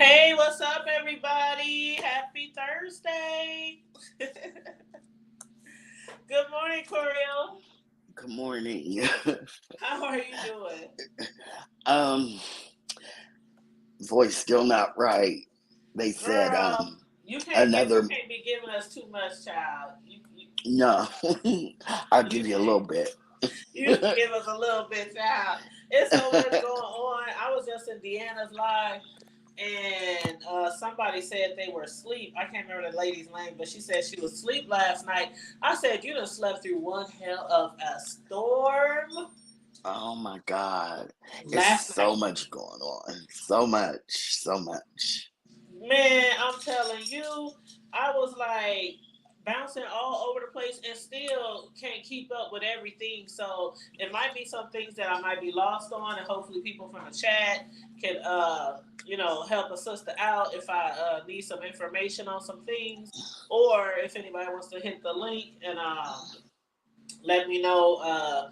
Hey, what's up, everybody? Happy Thursday. Good morning, Coriel. Good morning. How are you doing? um, Voice still not right. They said Girl, you another can't be giving us too much, child. no. I'll You give you a little can't. bit. You can give us a little bit, child. It's so much going on. I was just in Deanna's live, and somebody said they were asleep. I can't remember the lady's name, but she said she was asleep last night. I said, you done slept through one hell of a storm Oh my God. It's last so night. much going on. So much. So much. Man, I'm telling you, I was like bouncing all over the place and still can't keep up with everything. So it might be some things that I might be lost on, and hopefully people from the chat can, help a sister out if I need some information on some things, or if anybody wants to hit the link and let me know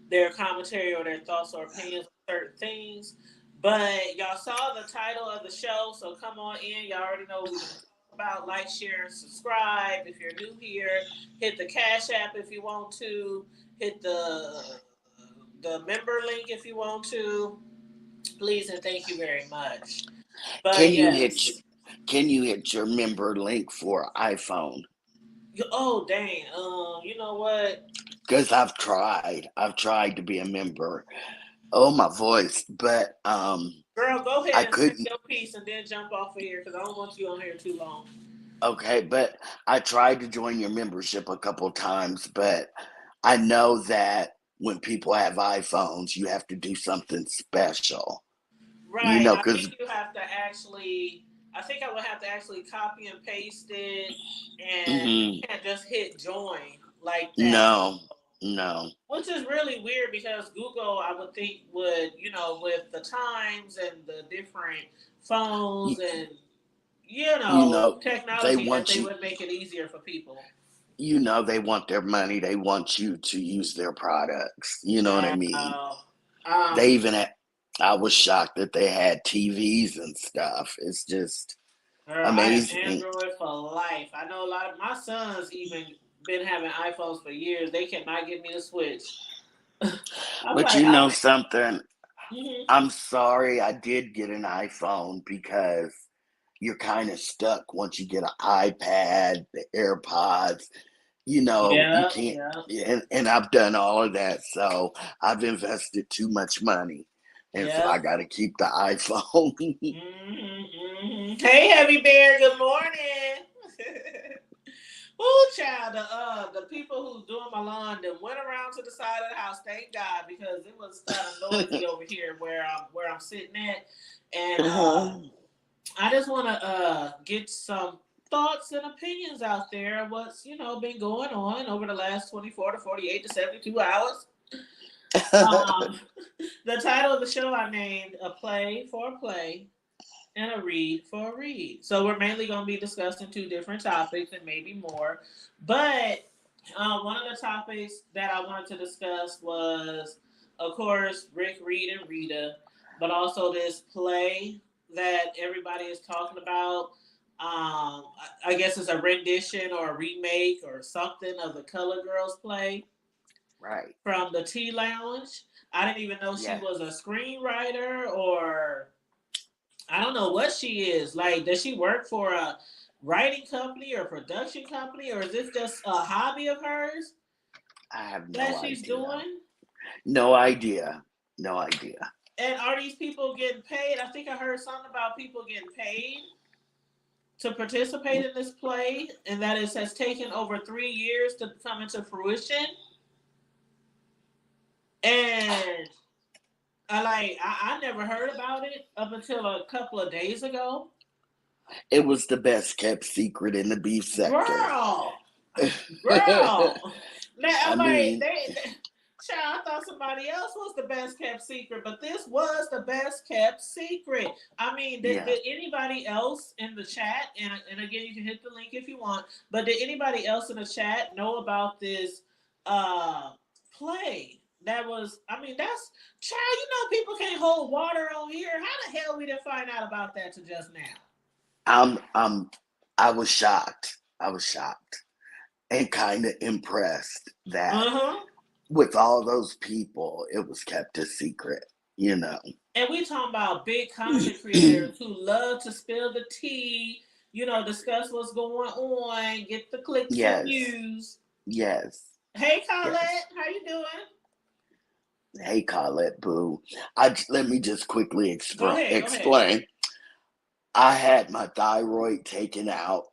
their commentary or their thoughts or opinions on certain things. But y'all saw the title of the show, so come on in. Y'all already know what we're going to talk about. Like, share, and subscribe. If you're new here, hit the Cash App if you want to. Hit the member link if you want to. Please and thank you very much. But Can you hit yes. can you hit your member link for iPhone? Oh dang. You know what? Because I've tried to be a member. Oh my voice. But Girl, go I ahead and say couldn't. your piece and then jump off of here because I don't want you on here too long. Okay, but I tried to join your membership a couple times, but I know that when people have iPhones, you have to do something special. You Right. know, I because think you have to actually. I think I would have to actually copy and paste it, and you can't just hit join like that. no, no, Which is really weird because Google, I would think, would with the times and the different phones you, and you know, they technology that want they you. would make it easier for people. You know, they want their money. They want you to use their products. You know what I mean? Wow. They Um, even had. I was shocked that they had TVs and stuff. It's just Girl, I have amazing. Android for life. I know a lot of my sons even been having iPhones for years. They cannot get me to switch. I'm But like, you know something? mhm. I'm sorry I did get an iPhone because you're kind of stuck once you get an iPad, the AirPods. You know, you Yeah, can't, yeah, and I've done all of that. So I've invested too much money. And so I yeah. got to keep the iPhone. Hey, Heavy Bear. Good morning. Oh, child, the people who's doing my lawn that went around to the side of the house. Thank God, because it was kind of noisy over here where I'm sitting at, and I just want to get some thoughts and opinions out there. What's been going on over the last 24 to 48 to 72 hours. Um, the title of the show I named a play for a play and a read for a read. So we're mainly going to be discussing two different topics and maybe more. But one of the topics that I wanted to discuss was, of course, Rick, Reed, and Rita, but also this play that everybody is talking about. I guess it's a rendition or a remake or something of the Color Girls play Right. from the Tea Lounge. I didn't even know she Yeah. was a screenwriter or I don't know what she is. Like, does she work for a writing company or production company, or is this just a hobby of hers I have that no she's idea. doing? No idea. No idea. And are these people getting paid? I think I heard something about people getting paid to participate in this play, and that it has taken over 3 years to come into fruition. And I never heard about it up until a couple of days ago. It was the best kept secret in the beef sector. Girl, girl. Now, I I'm like, mean, child, I thought somebody else was the best kept secret, but this was the best kept secret. I mean, yeah. did anybody else in the chat, and again, you can hit the link if you want, but did anybody else in the chat know about this uh, play that was, I mean, that's, child, people can't hold water on here. How the hell we didn't find out about that to just now? I was shocked. I was shocked and kind of impressed that Uh-huh. with all those people, it was kept a secret, you know. And we talking about big content creators who love to spill the tea, discuss what's going on, get the clicks and Yes, views. yes, Hey, yes. Colette, how you doing? Hey, Colette Boo. Let me just quickly Go ahead, go ahead. explain. I had my thyroid taken out,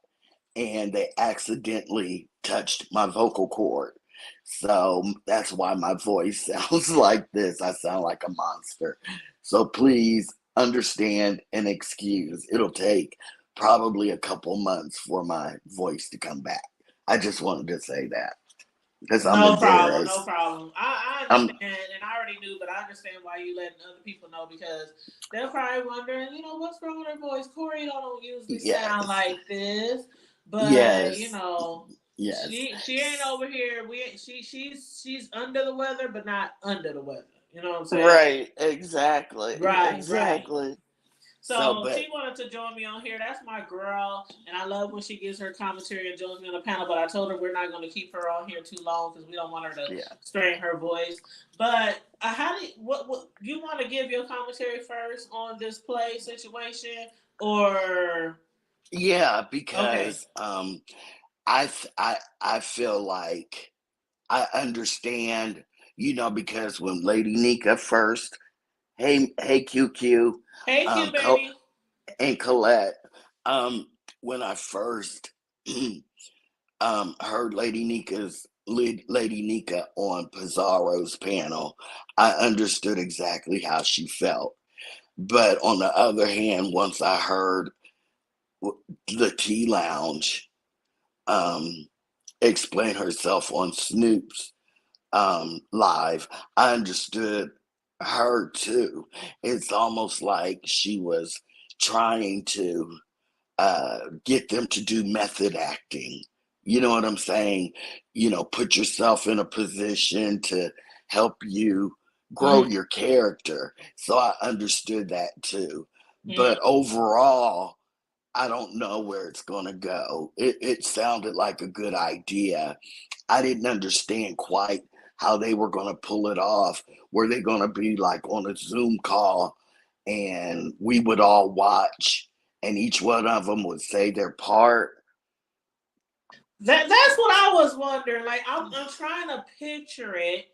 and they accidentally touched my vocal cord. So that's why my voice sounds like this. I sound like a monster. So please understand and excuse. It'll take probably a couple months for my voice to come back. I just wanted to say that because I'm No problem, no embarrassed. problem. I I'm understand, and I already knew, but I understand why you letting other people know because they're probably wondering, what's wrong with her voice? Corey don't usually sound yes, like this, but yes, yes. she ain't over here. She's under the weather, but not under the weather. You know what I'm saying? Right, exactly, Right, right. exactly. So, So but she wanted to join me on here. That's my girl, and I love when she gives her commentary and joins me on the panel. But I told her we're not going to keep her on here too long because we don't want her to yeah, strain her voice. But how do what you want to give your commentary first on this play situation, or yeah, okay? because I feel like I understand, because when Lady Nika first, hey QQ, Hey, um, Q Co- baby. and Colette, um, when I first heard Lady Nika on Pizarro's panel, I understood exactly how she felt. But on the other hand, once I heard the Tea Lounge um, explain herself on Snoop's live, I understood her too. It's almost like she was trying to get them to do method acting. You know what I'm saying? Put yourself in a position to help you grow Mm, your character. So I understood that too. mm. But overall, I don't know where it's going to go. It sounded like a good idea. I didn't understand quite how they were going to pull it off. Were they going to be like on a Zoom call and we would all watch and each one of them would say their part? That's what I was wondering. Like I'm trying to picture it.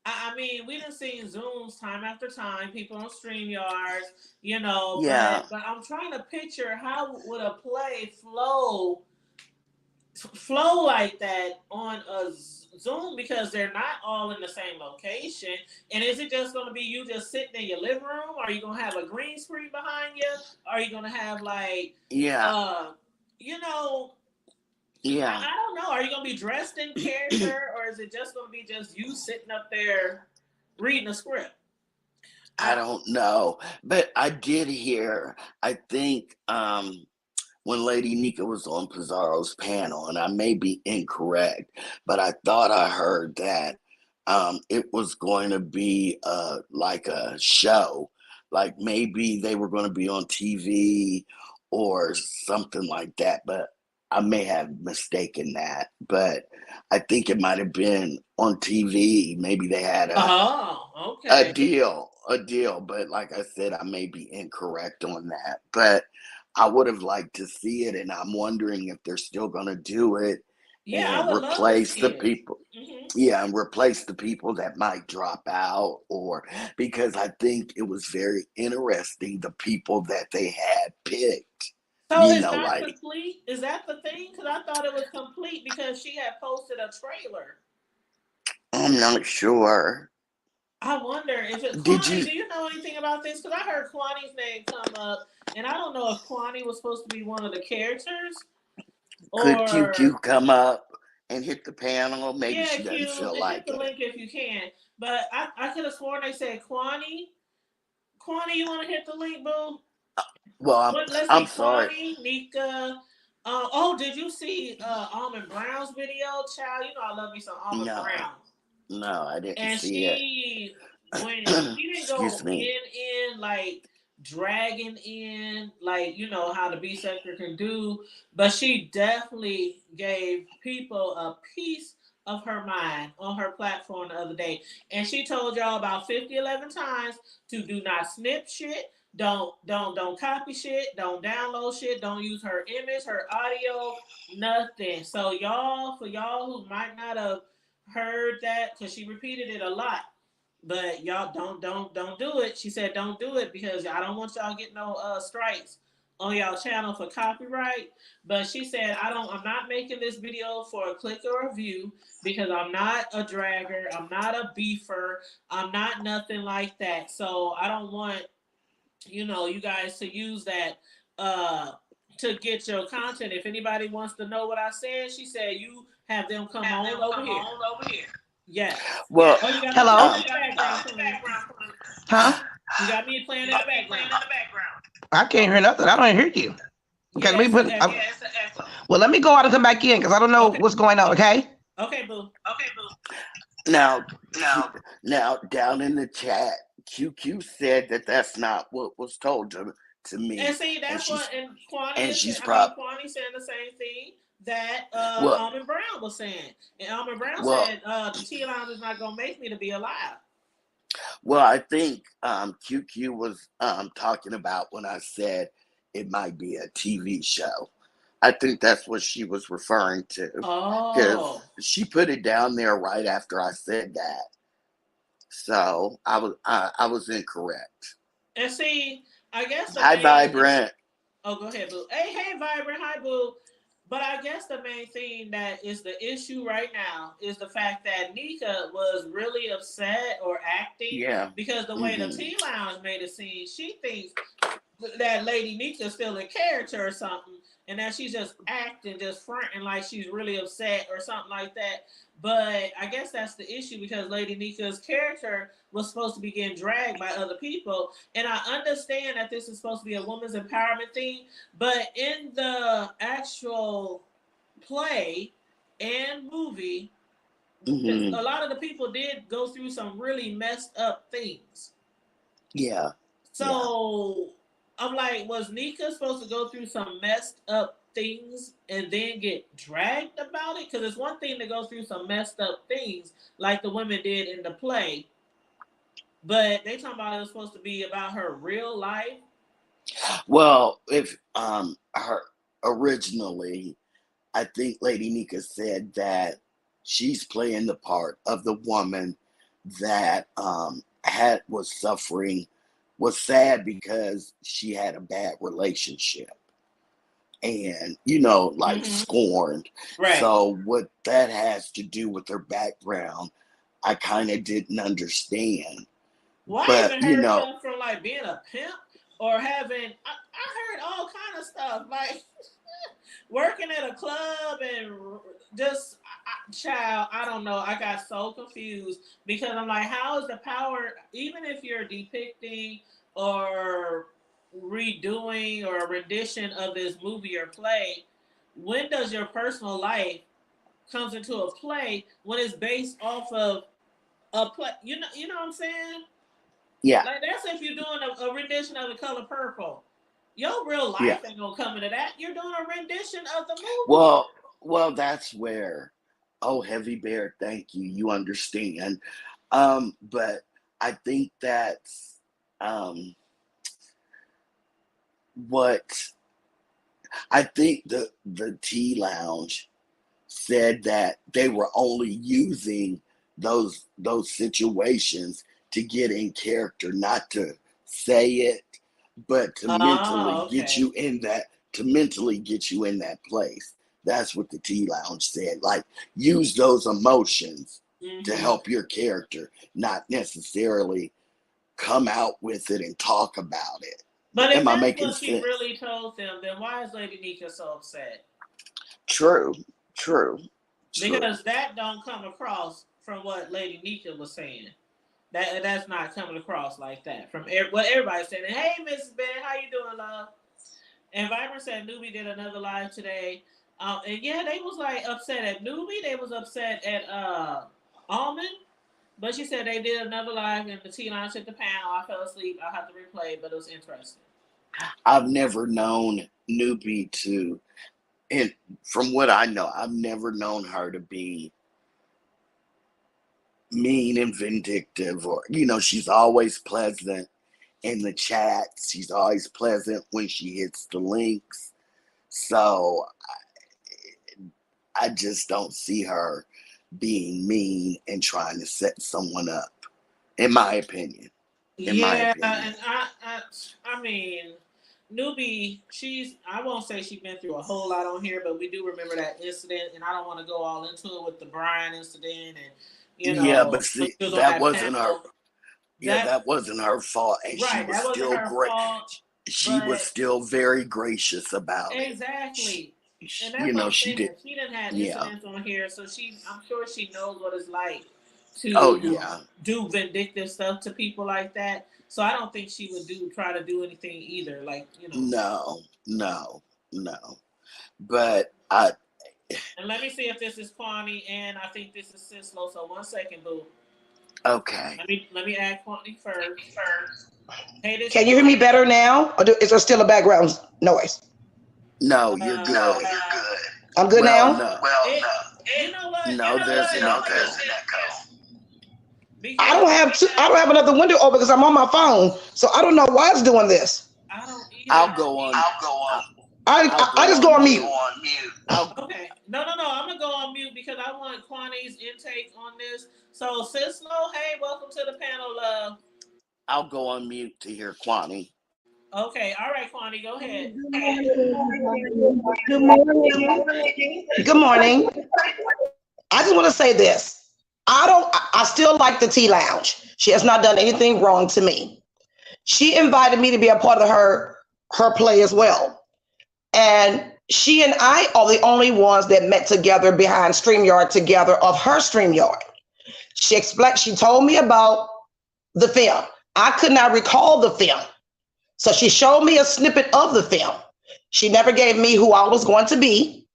I mean, we done seen Zooms time after time, people on StreamYards, Yeah, but I'm trying to picture how would a play flow like that on a Zoom because they're not all in the same location. And is it just going to be you just sitting in your living room? Are you going to have a green screen behind you? Are you going to have like, yeah, uh, you know, yeah. I don't know. Are you gonna be dressed in character, or is it just gonna be just you sitting up there reading a script? I I don't know. But I did hear, I think when Lady Nika was on Pizarro's panel, and I may be incorrect, but I thought I heard that it was going to be like a show, like maybe they were going to be on TV or something like that. But I may have mistaken that. But I think it might have been on TV. Maybe they had oh a okay. deal. But like I said, I may be incorrect on that. But I would have liked to see it, and I'm wondering if they're still going to do it Yeah, I and would love to replace see the it. people. Hmm. Yeah, and replace the people that might drop out, or because I think it was very interesting the people that they had picked. So You is know, that like complete? Is that the thing? Because I thought it was complete because she had posted a trailer. I'm not sure. I wonder if it Did Quanney. you Do you know anything about this? Because I heard Quanney's name come up, and I don't know if Quanney was supposed to be one of the characters could or QQ come up and hit the panel? Maybe yeah, she doesn't Q, feel hit like the it. link if you can. But I could have sworn they said Quani. Quani, you want to hit the link, boo? Well, What? Let's I'm see, sorry. Quani, Nika. Oh, did you see Almond Brown's video, child? You know I love me some Almond No, Brown. No, I didn't And see it. she didn't Excuse go me. in like dragging in like how the B sector can do, but she definitely gave people a piece of her mind on her platform the other day, and she told y'all about 11 times to do not snip shit. Don't copy shit. Don't download shit. Don't use her image, her audio, nothing. So for y'all who might not have heard that, because she repeated it a lot, but y'all don't do it. She said don't do it because I don't want y'all get no strikes on y'all channel for copyright. But she said I'm not making this video for a click or a view because I'm not a dragger, I'm not a beefer, I'm not nothing like that. So I don't want you guys to use that uh to get your content. If anybody wants to know what I said, she said you have them come on over here. Yes. Well, Oh, you got me Hello? playing in the background, Quanney. Huh? You got me playing in the background. I can't hear nothing. I don't hear you. Okay, let Yeah, me it's an put. echo. Well, let me go out and come back in because I don't know Okay. what's going on. Okay. Okay, boo. now, now down in the chat, QQ said that that's not what was told to And me, see, and that's what, and Quanney and is. she's Quanney saying the same thing that well, Almond Brown was saying, and Almond Brown well, said the T Lounge is not gonna make me to be alive. well. I think QQ was talking about when I said it might be a TV show. I think that's what she was referring to because Oh, she put it down there right after I said that. So I was incorrect. and see, I guess the Hi, main. Vibrant. Oh, go ahead, boo. Hey, Vibrant. Hi, boo. But I guess the main thing that is the issue right now is the fact that Nika was really upset or acting Yeah. because the way the Hmm. T Lounge made it seem, she thinks that Lady Nika's still in character or something, and that she's just acting, just fronting like she's really upset or something like that. But I guess that's the issue because Lady Nika's character was supposed to be getting dragged by other people, and I understand that this is supposed to be a woman's empowerment thing, but in the actual play and movie, Hmm. a lot of the people did go through some really messed up things. Yeah. Yeah. So I'm like, was Nika supposed to go through some messed up things and then get dragged about it? Because it's one thing to go through some messed up things like the women did in the play, but they talking about it was supposed to be about her real life. Well, if her originally, I think Lady Nika said that she's playing the part of the woman that had was suffering, was sad because she had a bad relationship and like Mm-hmm. scorned. Right. So what that has to do with her background, I kind of didn't understand. Well, I But even heard stuff from like being a pimp or having. I heard all kind of stuff like working at a club and just child. I don't know. I got so confused because I'm like, how is the power? Even if you're depicting or redoing or a rendition of this movie or play, when does your personal life comes into a play when it's based off of a play? You know what I'm saying? yeah, Like that's if you're doing a rendition of The Color Purple. Your real yeah. life ain't gonna come into that. You're doing a rendition of the movie. Well, that's where. Oh, Heavy Bear, thank you. You understand. But I think that's what I think the Tea Lounge said that they were only using those situations to get in character, not to say it, but to mentally Oh, get okay. you in that to mentally get you in that place. That's what the Tea Lounge said. Like use those emotions to Mm-hmm. help your character, not necessarily come out with it and talk about it. But if Am I that's making what she sense? really told them, then why is Lady Nika so upset? True, true, true. Because that don't come across from what Lady Nika was saying. That's not coming across like that from what everybody's saying. Hey, Mrs. Bennett, how you doing, love? And Vibrant said Newbie did another live today. And yeah, they was like upset at Newbie. They was upset at Almond. But she said they did another live in the T Lounge at the panel. I fell asleep. I'll have to replay, but it was interesting. I've never known Newbie to, and from what I know, I've never known her to be mean and vindictive, or she's always pleasant in the chat. She's always pleasant when she hits the links. So I just don't see her being mean and trying to set someone up, in my opinion. And I mean, Newbie, I won't say she's been through a whole lot on here, but we do remember that incident, and I don't want to go all into it with the Brian incident, and yeah, but see, that wasn't her. Yeah, that wasn't her fault, and right, she was that wasn't still her great. fault. She was still very gracious about it. Exactly. And that's what she did. She didn't have incidents on here, so I'm sure she knows what it's like to do vindictive stuff to people like that. So I don't think she would try to do anything either. Like, No. But and let me see if this is Quanney, and I think this is Sislo. So 1 second, boo. Okay. Let me add Quanney first. Hey, can you hear me better now, or is there still a background noise? No, you're good. I'm good now. No. You know what? No, there's an echo. I don't have another window open because I'm on my phone, so I don't know why it's doing this. I don't either. I'll go on. I just go on mute. Okay. No. I'm gonna go on mute because I want Quanney's intake on this. So, Sislo, hey, welcome to the panel, love. I'll go on mute to hear Quanney. Okay. All right, Quanney, go ahead. Good morning. Good morning. I just want to say this. I still like the Tea Lounge. She has not done anything wrong to me. She invited me to be a part of her play as well. And she and I are the only ones that met together behind StreamYard together of her StreamYard. She told me about the film. I could not recall the film. So she showed me a snippet of the film. She never gave me who I was going to be.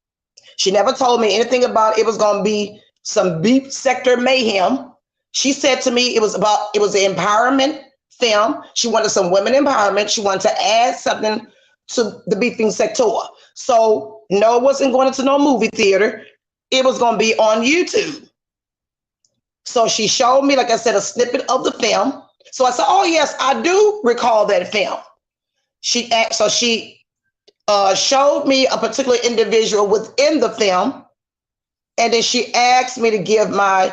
She never told me anything about it was going to be some beef sector mayhem. She said to me it was an empowerment film. She wanted some women empowerment. She wanted to add something to the beefing sector. So no, it wasn't going into no movie theater. It was going to be on YouTube. So she showed me, like I said, a snippet of the film. So I said, oh yes, I do recall that film. She showed me a particular individual within the film. And then she asked me to give my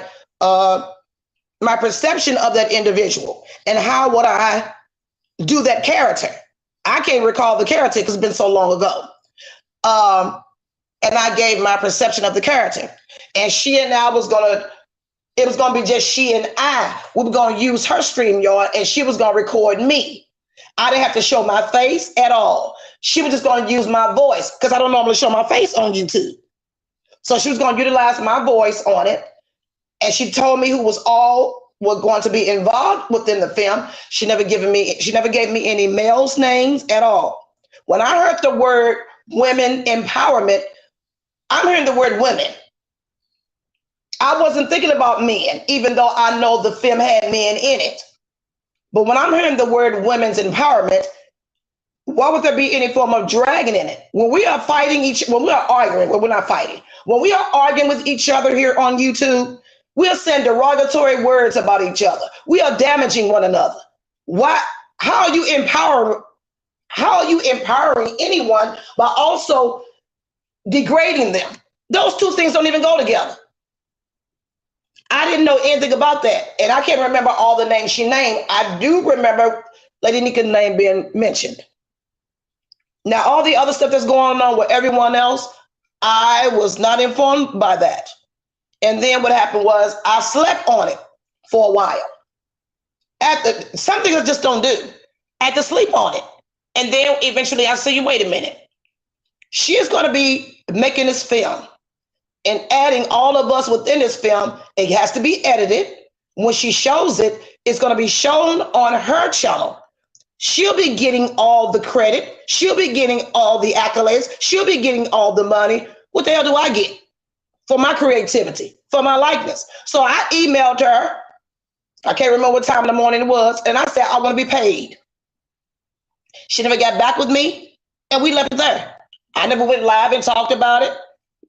perception of that individual and how would I do that character. I can't recall the character because it's been so long ago. And I gave my perception of the character. And she and I it was going to be just she and I. We were going to use her StreamYard and she was going to record me. I didn't have to show my face at all. She was just going to use my voice because I don't normally show my face on YouTube. So she was going to utilize my voice on it. And she told me who was going to be involved within the film. She never gave me any males' names at all. When I heard the word women empowerment, I'm hearing the word women. I wasn't thinking about men, even though I know the film had men in it. But when I'm hearing the word women's empowerment, why would there be any form of dragging in it? When we are arguing, well, we're not fighting. When we are arguing with each other here on YouTube, we'll send derogatory words about each other. We are damaging one another. Why? How are you empowering anyone by also degrading them? Those two things don't even go together. I didn't know anything about that. And I can't remember all the names she named. I do remember Lady Nika's name being mentioned. Now, all the other stuff that's going on with everyone else, I was not informed by that. And then what happened was I slept on it for a while. Something I just don't do. I had to sleep on it. And then eventually I said, wait a minute. She is going to be making this film and adding all of us within this film. It has to be edited. When she shows it, it's going to be shown on her channel. She'll be getting all the credit. She'll be getting all the accolades. She'll be getting all the money. What the hell do I get for my creativity, for my likeness? So I emailed her I can't remember what time in the morning it was. And I said, I want to be paid. She never got back with me. And we left it there. I never went live and talked about it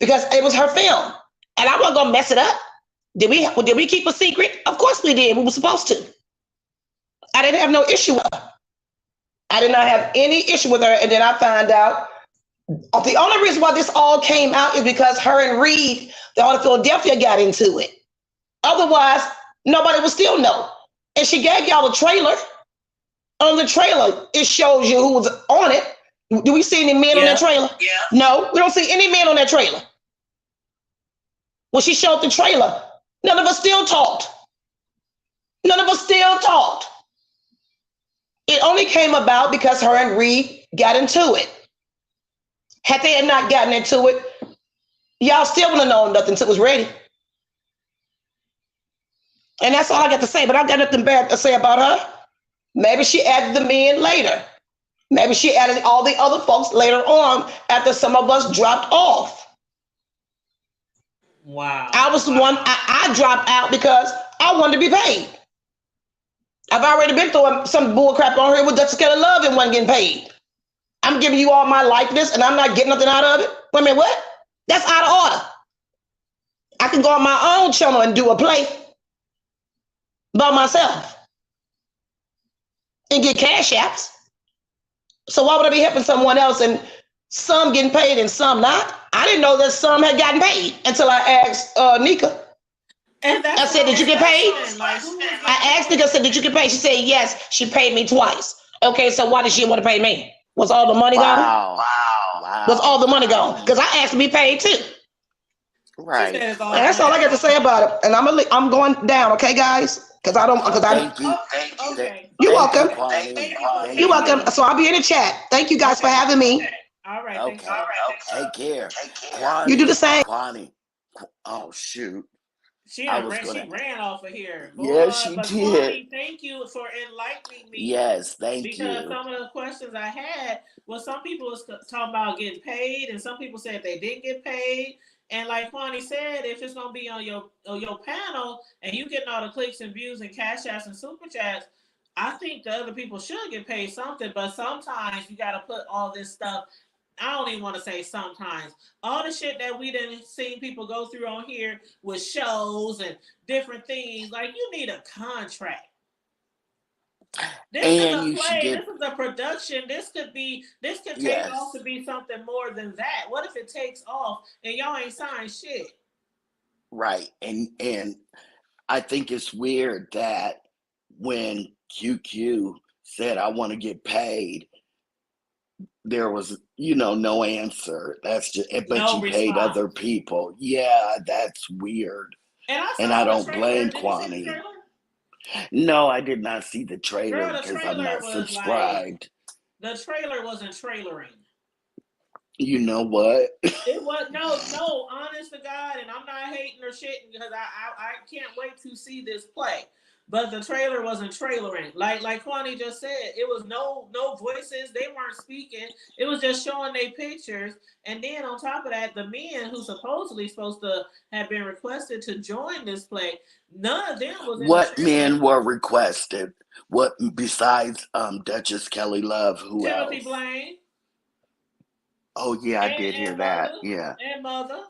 because it was her film. And I wasn't going to mess it up. Did we keep a secret? Of course we did. We were supposed to. I didn't have no issue with her. I did not have any issue with her. And then I found out the only reason why this all came out is because her and Reed, the out of Philadelphia, got into it. Otherwise, nobody would still know. And she gave y'all a trailer. On the trailer, it shows you who was on it. Do we see any men on that trailer? Yeah. No, we don't see any men on that trailer. When she showed the trailer, none of us still talked. None of us still talked. It only came about because her and Reed got into it. Had they had not gotten into it, y'all still wouldn't have known nothing until it was ready. And that's all I got to say, but I got nothing bad to say about her. Maybe she added the men later. Maybe she added all the other folks later on after some of us dropped off. Wow. I was the one, I dropped out because I wanted to be paid. I've already been through some bull crap on here with Dutch Kelly Love and wasn't getting paid. I'm giving you all my likeness and I'm not getting nothing out of it. Wait a minute, what? That's out of order. I can go on my own channel and do a play by myself and get cash apps. So why would I be helping someone else and some getting paid and some not? I didn't know that some had gotten paid until I asked Nika. And that's I said, did you get paid? Like, I asked Nika, I said, did you get paid? She said, yes, she paid me twice. Okay, so why did she want to pay me? Was all the money gone? Wow. Was all the money gone? Because I asked to be paid too. Right. And that's all I got to say about it. And I'm going down, okay, guys? Thank you. Okay. You're welcome. You're welcome. So I'll be in the chat. Thank you guys for having me. All right. Okay. Take care. Quanney, You do the same. Quanney. Oh shoot. She I ran, was she gonna- ran off of here. Yeah, she but did. Quanney, thank you for enlightening me. Yes, thank Because you. some of the questions I had was some people was talking about getting paid, and some people said they didn't get paid. And like Quanney said, if it's gonna be on your panel and you getting all the clicks and views and cash apps and super chats, I think the other people should get paid something. But sometimes you got to put all this stuff. I don't even want to say sometimes. All the shit that we done seen people go through on here with shows and different things, like you need a contract. This And is you a should play. get This is a production. This could take off to be something more than that. What if it takes off and y'all ain't signed shit? right. And I think it's weird that when QQ said I want to get paid, there was, no answer. That's just, but No you paid response. other people. Yeah, that's weird. And I the don't trailer. blame Did you see the Quanney. trailer? No, I did not see the trailer Girl, the because I'm trailer not was subscribed. the trailer wasn't trailering. You know what? It was no, honest to God, and I'm not hating or shitting because I can't wait to see this play. But the trailer wasn't trailering. Like Quanney just said, it was no voices. They weren't speaking. It was just showing their pictures. And then on top of that, the men who supposedly supposed to have been requested to join this play, none of them was in What the trailer. men were requested? What besides Duchess Kelly Love? Who Timothy else? Blaine. Oh yeah, I did hear that. Yeah. And Mother.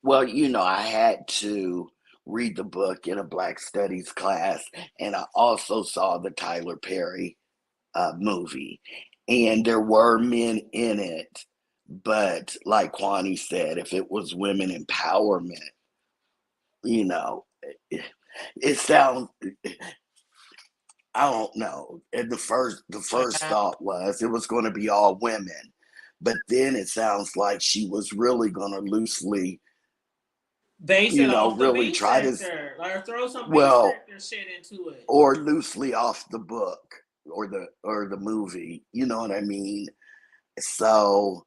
Well, I had to read the book in a Black Studies class, and I also saw the Tyler Perry movie, and there were men in it, but like Quanney said, if it was women empowerment, it sounds. I don't know. And the first thought was it was going to be all women, but then it sounds like she was really going to loosely, Base it off the really beat try sector, or throw some beat sector shit into it, or loosely off the book or the movie. You know what I mean? So.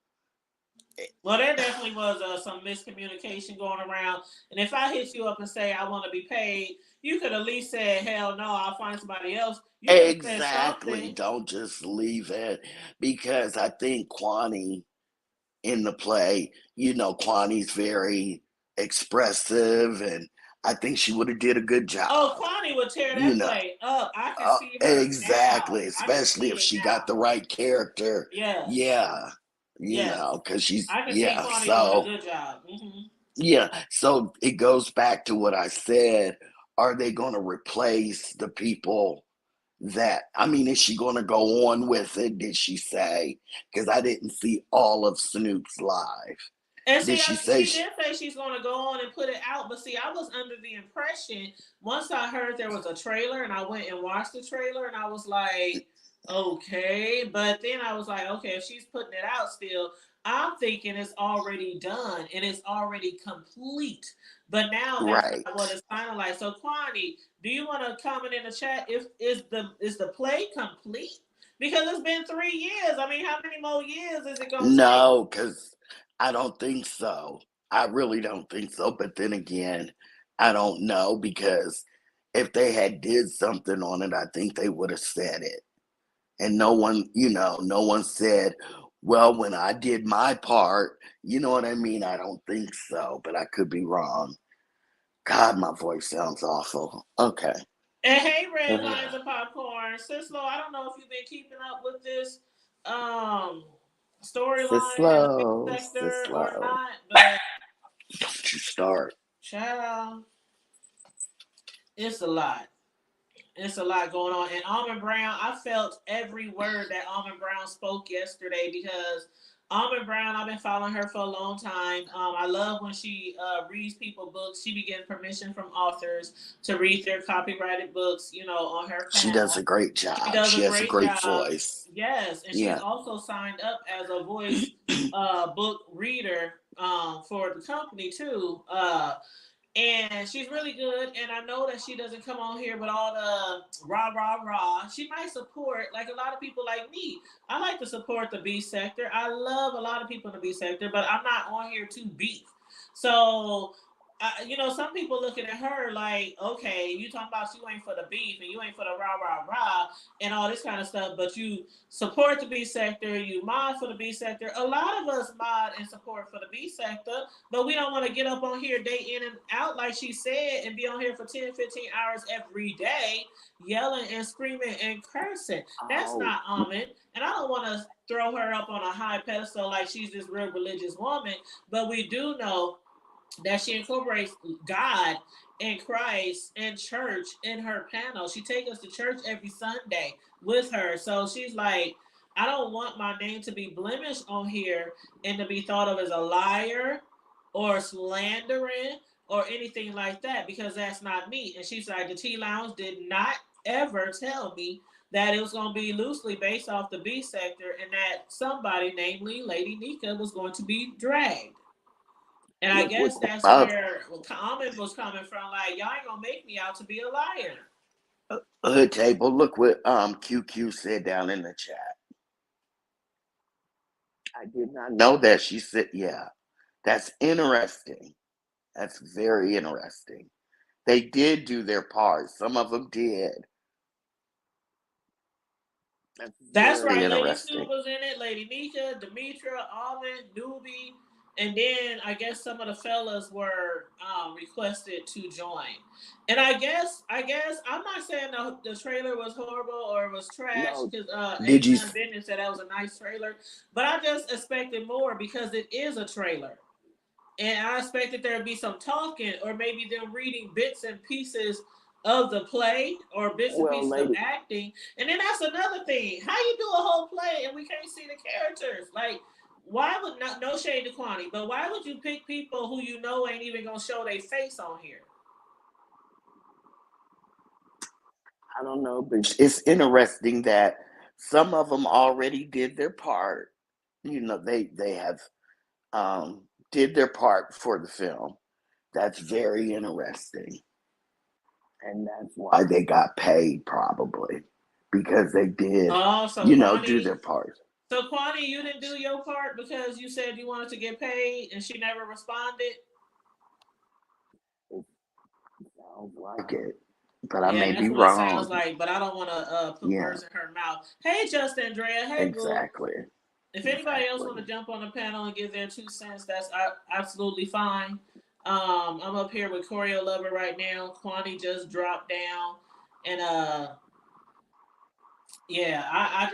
Well, there definitely was some miscommunication going around. And if I hit you up and say I want to be paid, you could at least say, hell no, I'll find somebody else. You Exactly. Don't just leave it, because I think Quanney in the play, Quanney's very expressive, and I think she would have did a good job. Oh, Quanney would tear that play up. I can see her exactly, now. especially if she got the right character. Yes. Yeah, yes. because she's I can see Quanney so doing a good job. so it goes back to what I said. Are they going to replace the people that, I mean, is she going to go on with it? Did she say? Because I didn't see all of Snoop's live. And see, she did say she's going to go on and put it out. But see, I was under the impression, once I heard there was a trailer and I went and watched the trailer and I was like, okay. But then I was like, okay, if she's putting it out still, I'm thinking it's already done and it's already complete. But now that's not what it's kind of like. So, Quanney, do you want to comment in the chat? Is the play complete? Because it's been 3 years. I mean, how many more years is it going to take? No, because I don't think so. I really don't think so. But then again, I don't know, because if they had did something on it, I think they would have said it. And no one said, well, when I did my part, you know what I mean? I don't think so, but I could be wrong. God, my voice sounds awful. Okay. And hey, Red Vines and Popcorn. Sislo, I don't know if you've been keeping up with this storyline in the big sector or not, but don't you start. Child, it's a lot. It's a lot going on. And Almond Brown, I felt every word that Almond Brown spoke yesterday, because Almond Brown, I've been following her for a long time. I love when she reads people books. She be getting permission from authors to read their copyrighted books, on her panel. She does a great job. She has a great voice. Yes, and she's also signed up as a voice book reader for the company too. And she's really good. And I know that she doesn't come on here with all the rah, rah, rah. She might support, like a lot of people like me. I like to support the B sector. I love a lot of people in the B sector, but I'm not on here to beef. So, some people looking at her like, okay, you talking about you ain't for the beef and you ain't for the rah, rah, rah and all this kind of stuff, but you support the B sector, you mod for the B sector. A lot of us mod and support for the B sector, but we don't want to get up on here day in and out, like she said, and be on here for 10, 15 hours every day, yelling and screaming and cursing. That's not Almond. And I don't want to throw her up on a high pedestal like she's this real religious woman, but we do know that she incorporates God and Christ and church in her panel. She takes us to church every Sunday with her. So she's like, I don't want my name to be blemished on here and to be thought of as a liar or slandering or anything like that, because that's not me. And she's like, the T Lounge did not ever tell me that it was going to be loosely based off the B sector and that somebody, namely Lady Nika, was going to be dragged. And I guess that's where Almond was coming from. Like, y'all ain't gonna make me out to be a liar. Hood table. Look what QQ said down in the chat. I did not know that. She said, yeah, that's interesting. That's very interesting. They did do their part. Some of them did. That's right. Lady Sue was in it. Lady Nika, Demetra, Almond, Newbie. And then I guess some of the fellas were requested to join. And I guess I'm not saying the trailer was horrible or it was trash, because Bennett said that was a nice trailer. But I just expected more because it is a trailer. And I expected there would be some talking or maybe them reading bits and pieces of the play or bits and pieces of acting. And then that's another thing. How you do a whole play and we can't see the characters? Like, why would no shade to Quanney, but why would you pick people who you know ain't even gonna show their face on here? I don't know, but it's interesting that some of them already did their part. They have did their part for the film. That's very interesting. And that's why they got paid, probably, because they did, Quanney, do their part. So, Quanney, you didn't do your part because you said you wanted to get paid and she never responded? It sounds like it, but I may be wrong. It sounds like, but I don't want to put words in her mouth. Hey, Just Andrea. Hey, exactly. Boo. If anybody else want to jump on the panel and give their 2 cents, that's absolutely fine. I'm up here with Choreo Lover right now. Quanney just dropped down, and yeah, I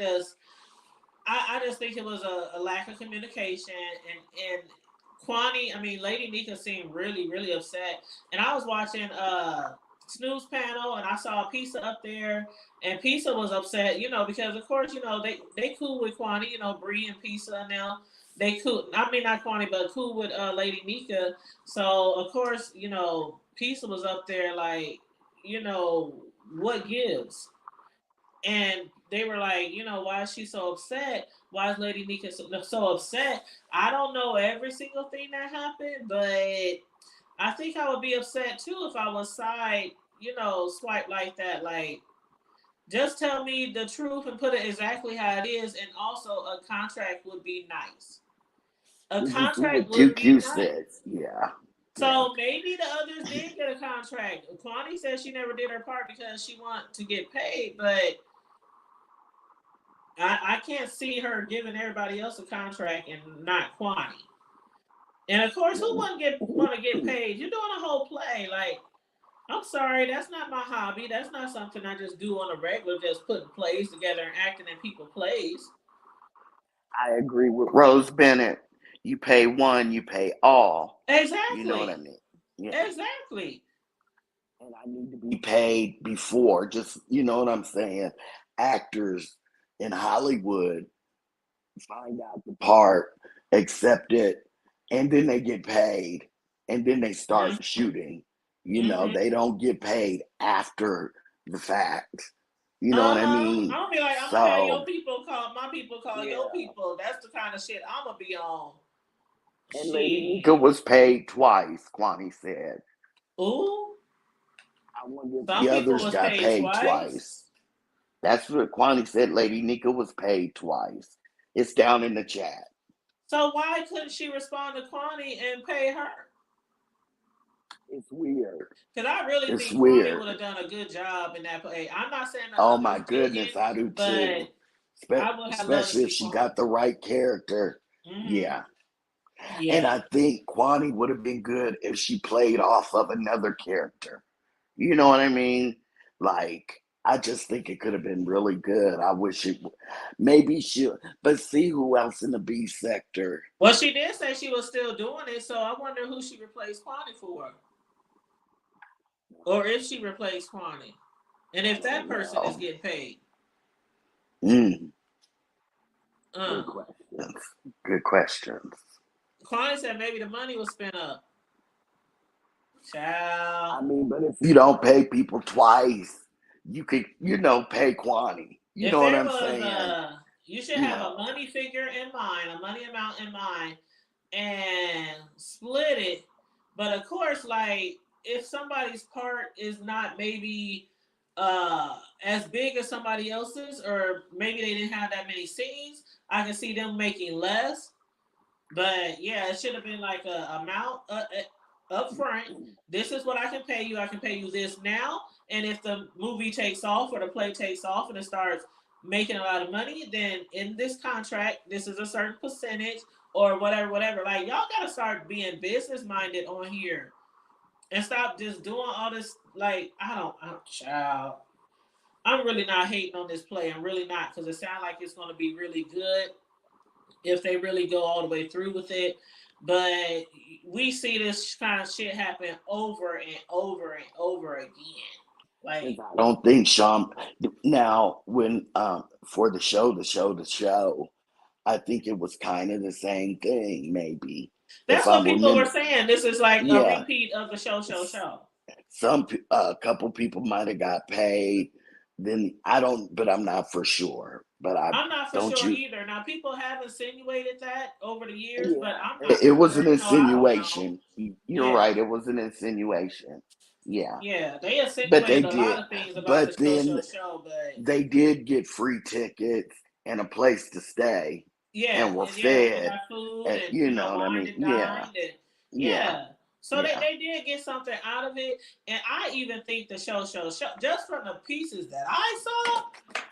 just think it was a lack of communication, and Quanney, I mean, Lady Nika seemed really really upset, and I was watching Snooze panel, and I saw Pizza up there, and Pizza was upset, because of course, they cool with Quanney, Bree and Pizza and now they cool. I mean, not Quanney, but cool with Lady Nika. So of course, Pizza was up there like, what gives? And they were like, why is she so upset? Why is Lady Nika so upset? I don't know every single thing that happened, but I think I would be upset too if I was side, swipe like that. Like, just tell me the truth and put it exactly how it is. And also, a contract would be nice. A contract would be QQ nice. says, yeah. So maybe the others did get a contract. Quanney said she never did her part because she wanted to get paid, but I can't see her giving everybody else a contract and not Quanney. And of course, who want to get paid? You're doing a whole play. Like, I'm sorry, that's not my hobby. That's not something I just do on a regular, just putting plays together and acting in people plays. I agree with Rose Bennett. You pay one, you pay all. Exactly. You know what I mean? Yeah. Exactly. And I need to be paid before, just, you know what I'm saying? Actors in Hollywood find out the part, accept it, and then they get paid, and then they start shooting. They don't get paid after the fact. You know what I mean? I'm gonna be like, I'm gonna have your people call my people call your people. That's the kind of shit I'm gonna be on. And Lady Nika was paid twice, Quanney said. Ooh. I wonder if the others got paid twice. That's what Quanney said. Lady Nika was paid twice. It's down in the chat. So why couldn't she respond to Quanney and pay her? It's weird. Because I really think Quanney would have done a good job in that play. I'm not saying that. Oh my goodness, I do too. Especially if she got the right character. Mm-hmm. Yeah. And I think Quanney would have been good if she played off of another character. You know what I mean? Like, I just think it could have been really good. I wish it, maybe she, but see who else in the B sector. Well, she did say she was still doing it, so I wonder who she replaced Quanney for. Or if she replaced Quanney. And if that person is getting paid. Good questions. Good questions. Quanney said maybe the money was spent up. Child. I mean, but if you don't pay people twice, you could, pay Quanney. You know what I'm saying? You should have a money figure in mind, a money amount in mind, and split it. But of course, like, if somebody's part is not maybe as big as somebody else's, or maybe they didn't have that many scenes, I can see them making less. But yeah, it should have been like a amount up front. This is what I can pay you. I can pay you this now. And if the movie takes off or the play takes off and it starts making a lot of money, then in this contract, this is a certain percentage or whatever. Like, y'all gotta start being business minded on here. And stop just doing all this, like, child. I'm really not hating on this play. I'm really not, because it sounds like it's going to be really good if they really go all the way through with it. But we see this kind of shit happen over and over and over again. Like, I don't think Sean, now, when, for the show, I think it was kind of the same thing, maybe. That's what people were saying. This is like a repeat of the show. A couple people might have got paid. Then but I'm not for sure. But I'm not for sure either. Now, people have insinuated that over the years, but I'm not. It was an insinuation. You're right. It was an insinuation. Yeah. Yeah, they insinuated a lot of things about the show, but they did get free tickets and a place to stay. Yeah, and were fed. Food and, and you know what I mean? Yeah. So they did get something out of it. And I even think the show, just from the pieces that I saw,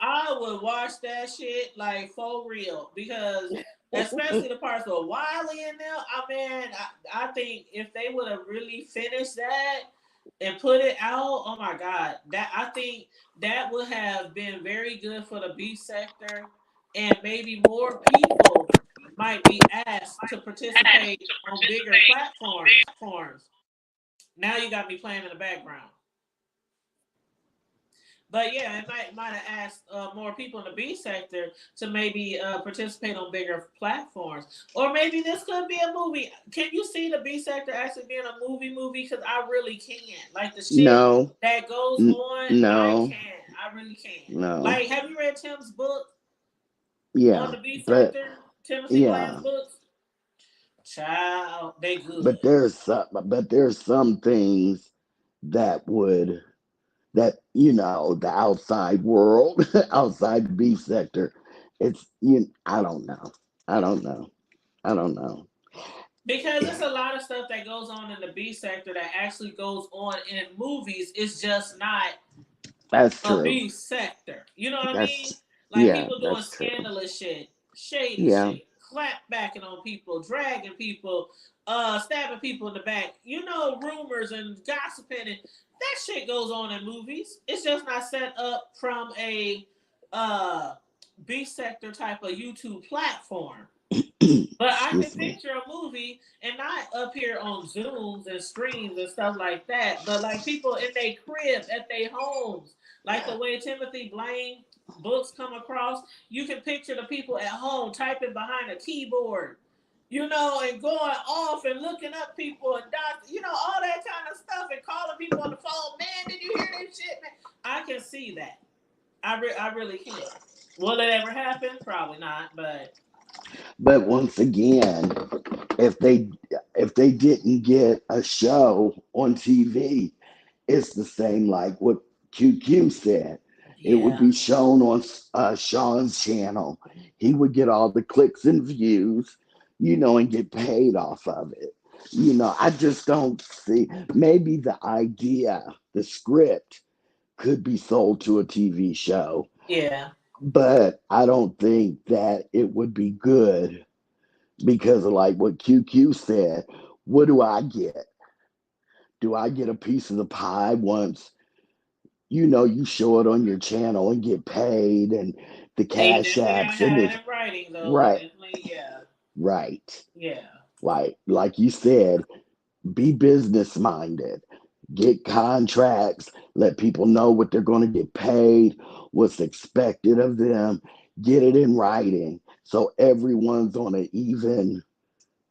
I would watch that shit like for real. Because especially the parts with Wiley in them, I think if they would have really finished that and put it out, oh my God, that I think that would have been very good for the B sector, and maybe more people might be asked to participate on bigger platforms. Now you got me playing in the background. But yeah, it might have asked more people in the B sector to maybe participate on bigger platforms, or maybe this could be a movie. Can you see the B sector actually being a movie? Because I really can't. Like the shit No, that goes on, I no, can't. I really can't. no. Like, have you read Tim's book on Yeah, the B but sector? Timothy Bland's yeah, books. Child, they good. but there's some things that would that the outside world, outside the beef sector, I don't know. I don't know. I don't know. Because there's a lot of stuff that goes on in the B sector that actually goes on in movies. It's just not That's a true. B sector. You know what I That's mean? Like yeah, people doing that's true. scandalous shit, shady Yeah. shit, clapbacking on people, dragging people, stabbing people in the back. Rumors and gossiping, and that shit goes on in movies. It's just not set up from a uh, B sector type of YouTube platform. But I can Excuse me. picture a movie, and not up here on Zooms and streams and stuff like that, but like people in their crib at their homes, like the way Timothy Blaine books come across. You can picture the people at home typing behind a keyboard, and going off and looking up people and all that kind of stuff, and calling people on the phone. Man, did you hear this shit, man? I can see that. I really can. Will it ever happen? Probably not, but. But once again, if they if they didn't get a show on TV, it's the same like what QQ said. It would Yeah. be shown on Sean's channel. He would get all the clicks and views, and get paid off of it. I just don't see. Maybe the idea, the script could be sold to a TV show, Yeah. but I don't think that it would be good because of like what QQ said. What do I get? Do I get a piece of the pie once you show it on your channel and get paid and the They cash definitely gotta apps and have it's it in writing, though. right, Definitely, yeah, right. yeah. Like you said, be business minded, get contracts, let people know what they're going to get paid, what's expected of them, get it in writing so everyone's on an even,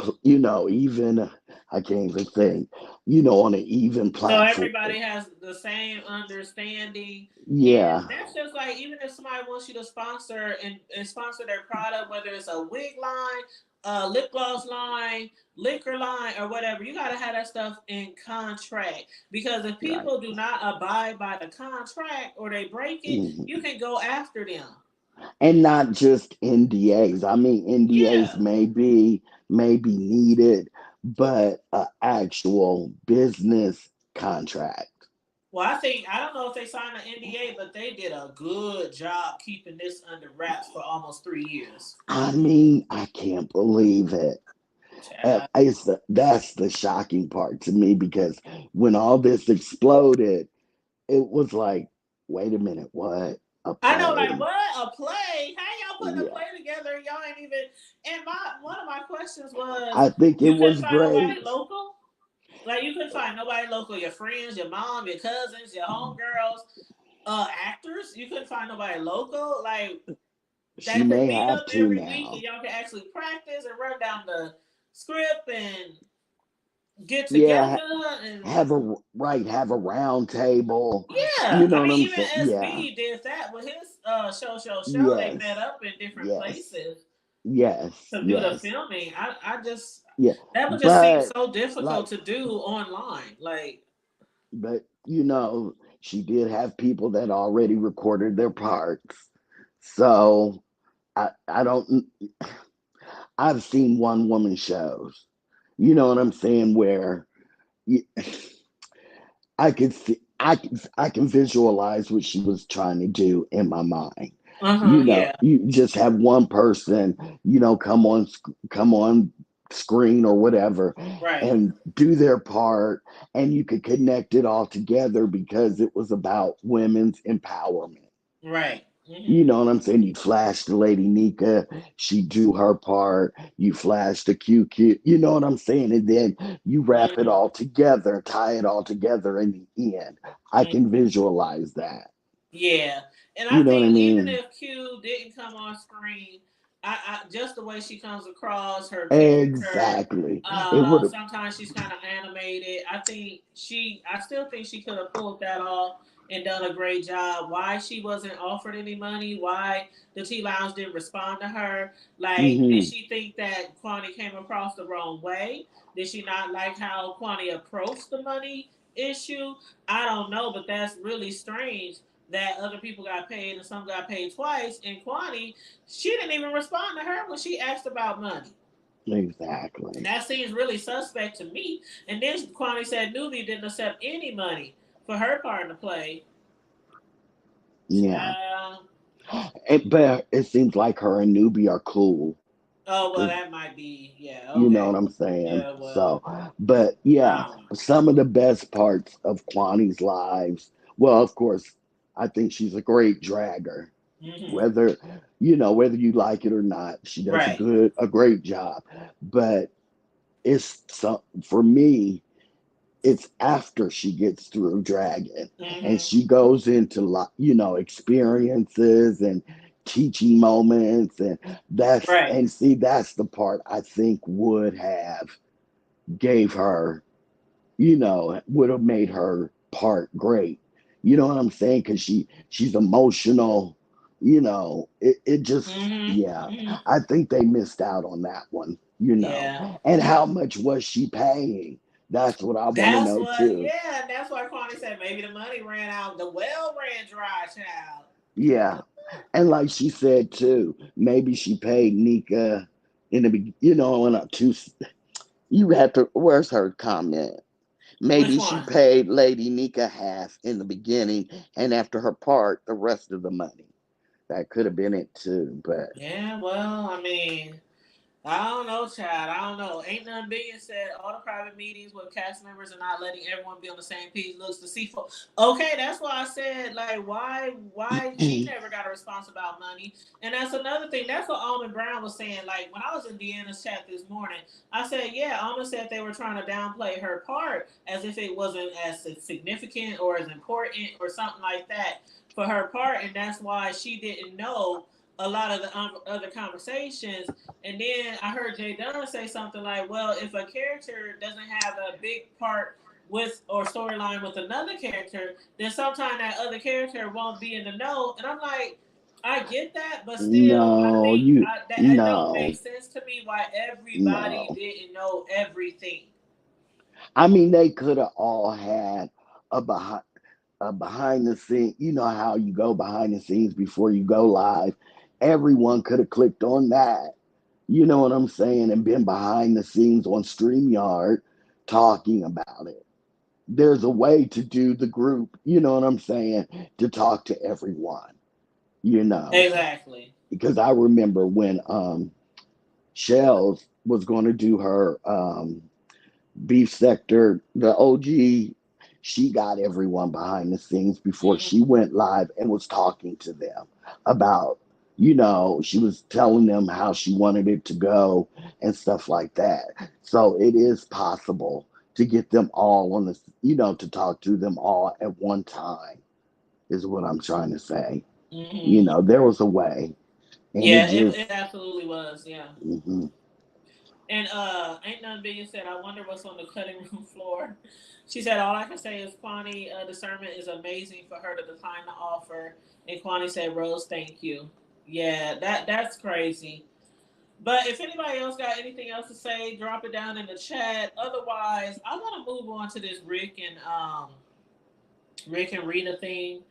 I can't even think, on an even So platform. everybody has the same understanding, and Yeah, that's just like even if somebody wants you to sponsor and sponsor their product, whether it's a wig line, a lip gloss line, liquor line, or whatever, you gotta have that stuff in contract. Because if right. people do not abide by the contract or they break it, Mhm. you can go after them. And not just NDAs. I mean, NDAs Yeah. may be needed, but an actual business contract. Well, I don't know if they signed an NDA, but they did a good job keeping this under wraps for almost 3 years. I mean, I can't believe it. Child. That's the shocking part to me because when all this exploded, it was like, wait a minute, what? A I know, like, play? what? A play? How y'all putting a Yeah, play together? Y'all ain't even. And one of my questions was, I think it you couldn't was find nobody great. local? Like, you couldn't find nobody local, your friends, your mom, your cousins, your homegirls, actors? You couldn't find nobody local? Like, She that could may meet have up to every week and now. y'all can actually practice and run down the script and get Yeah, together and have a round table. You yeah. know I what mean, I'm even saying? Yeah. SB did that with his show. They Yes. met up in different Yes. places Yes. to do the Yes. filming. I just Yeah. that would just seem But so difficult like to do online. Like, but she did have people that already recorded their parts. So I don't I've seen one woman shows. You know what I'm saying? Where I could see, I can visualize what she was trying to do in my mind. Yeah. You just have one person, come on screen or whatever, Right. and do their part, and you could connect it all together because it was about women's empowerment. Right. You know what I'm saying? You flash the lady Nika, she do her part. You flash the QQ, you know what I'm saying? And then you wrap it all together, tie it all together in the end. I can visualize that. Yeah, and I You know what I think even mean? if Q didn't come on screen, I just the way she comes across, her character, Exactly. It would have. sometimes she's kind of animated. I still think she could have pulled that off and done a great job. Why she wasn't offered any money? Why the T Lounge didn't respond to her? Like, did Hmm. she think that Quanney came across the wrong way? Did she not like how Quanney approached the money issue? I don't know, but that's really strange that other people got paid and some got paid twice. And Quani, she didn't even respond to her when she asked about money. Exactly. That seems really suspect to me. And then Quani said Nuvi didn't accept any money for her part in the play. Yeah. Child. But it seems like her and Newbie are cool. Oh well, 'Cause that might be. Yeah. you know Okay. what I'm saying? Yeah. Well, So, but yeah, I don't know. some of the best parts of Kwani's lives. Well, of course, I think she's a great dragger. Mm-hmm. Whether whether you like it or not, she does Right. a great job. But for me, it's after she gets through dragon and Mm-hmm. she goes into experiences and teaching moments, and Right. that's the part I think would have gave her, would have made her part great. You know what I'm saying? Because she's emotional. It just, yeah. Mm-hmm. Mm-hmm. I think they missed out on that one. Yeah. And how much was she paying? That's what I want to That's know what. too. Yeah. That's why Quani said maybe the money ran out. The well ran dry, child. Yeah, and like she said too, maybe she paid Nika in the in a two. You have to. Where's her comment? Which Maybe she one? paid Lady Nika half in the beginning, and after her part, the rest of the money. That could have been it too, but Yeah, well, I mean, I don't know, Chad. I don't know. Ain't nothing being said. All the private meetings with cast members are not letting everyone be on the same page. Looks deceitful. Okay, that's why I said like, why she never got a response about money. And that's another thing. That's what Almond Brown was saying. Like when I was in Deanna's chat this morning, I said, yeah, Almond said they were trying to downplay her part as if it wasn't as significant or as important or something like that for her part, and that's why she didn't know a lot of the other conversations. And then I heard Jay Dunn say something like, well, if a character doesn't have a big part with or storyline with another character, then sometimes that other character won't be in the know. And I'm like, I get that, but still, I no, think that it don't make no, sense to me why everybody no. didn't know everything. I mean, they could have all had a behind the scene. You know how you go behind the scenes before you go live. Everyone could have clicked on that. You know what I'm saying? And been behind the scenes on StreamYard talking about it. There's a way to do the group, you know what I'm saying, to talk to everyone, you know. Exactly. Because I remember when Shells was going to do her beef sector, the OG, she got everyone behind the scenes before Mm-hmm. she went live and was talking to them about, she was telling them how she wanted it to go and stuff like that. So it is possible to get them all on the, to talk to them all at one time, is what I'm trying to say. Mm-hmm. There was a way, and it Yeah, just, it absolutely was. Yeah. mhm. And ain't nothing being said. I wonder what's on the cutting room floor. She said, all I can say is Kwani discernment is amazing for her to decline the offer. And Kwani said, Rose, thank you. Yeah, that's crazy. But if anybody else got anything else to say, drop it down in the chat. Otherwise, I want to move on to this Rick and Rita thing.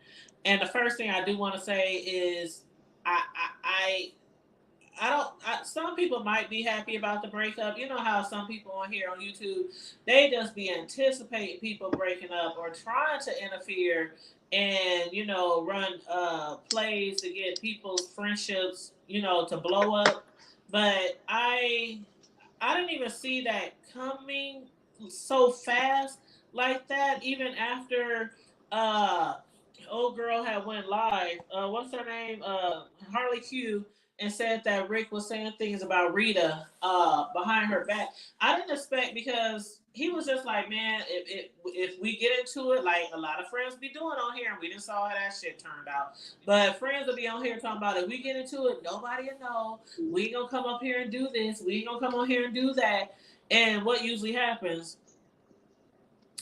And the first thing I do want to say is I some people might be happy about the breakup. You know how some people on here on YouTube, they just be anticipating people breaking up or trying to interfere and, run plays to get people's friendships, to blow up. But I didn't even see that coming so fast like that. Even after old girl had went live. What's her name? Harley Q, and said that Rick was saying things about Rita behind her back. I didn't expect, because he was just like, man, if we get into it, like a lot of friends be doing on here, and we just saw how that shit turned out. But friends will be on here talking about, if we get into it, nobody will know. We gonna come up here and do this. We gonna come on here and do that. And what usually happens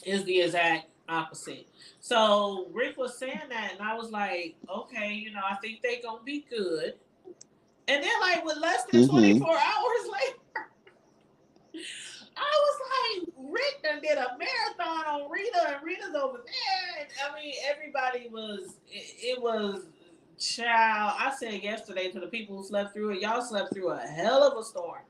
is the exact opposite. So Rick was saying that, and I was like, okay, I think they gonna be good. And then, like, with less than 24 hours later, I was like, Rick done did a marathon on Rita, and Rita's over there. And I mean, everybody was, it was, child. I said yesterday to the people who slept through it, y'all slept through a hell of a storm.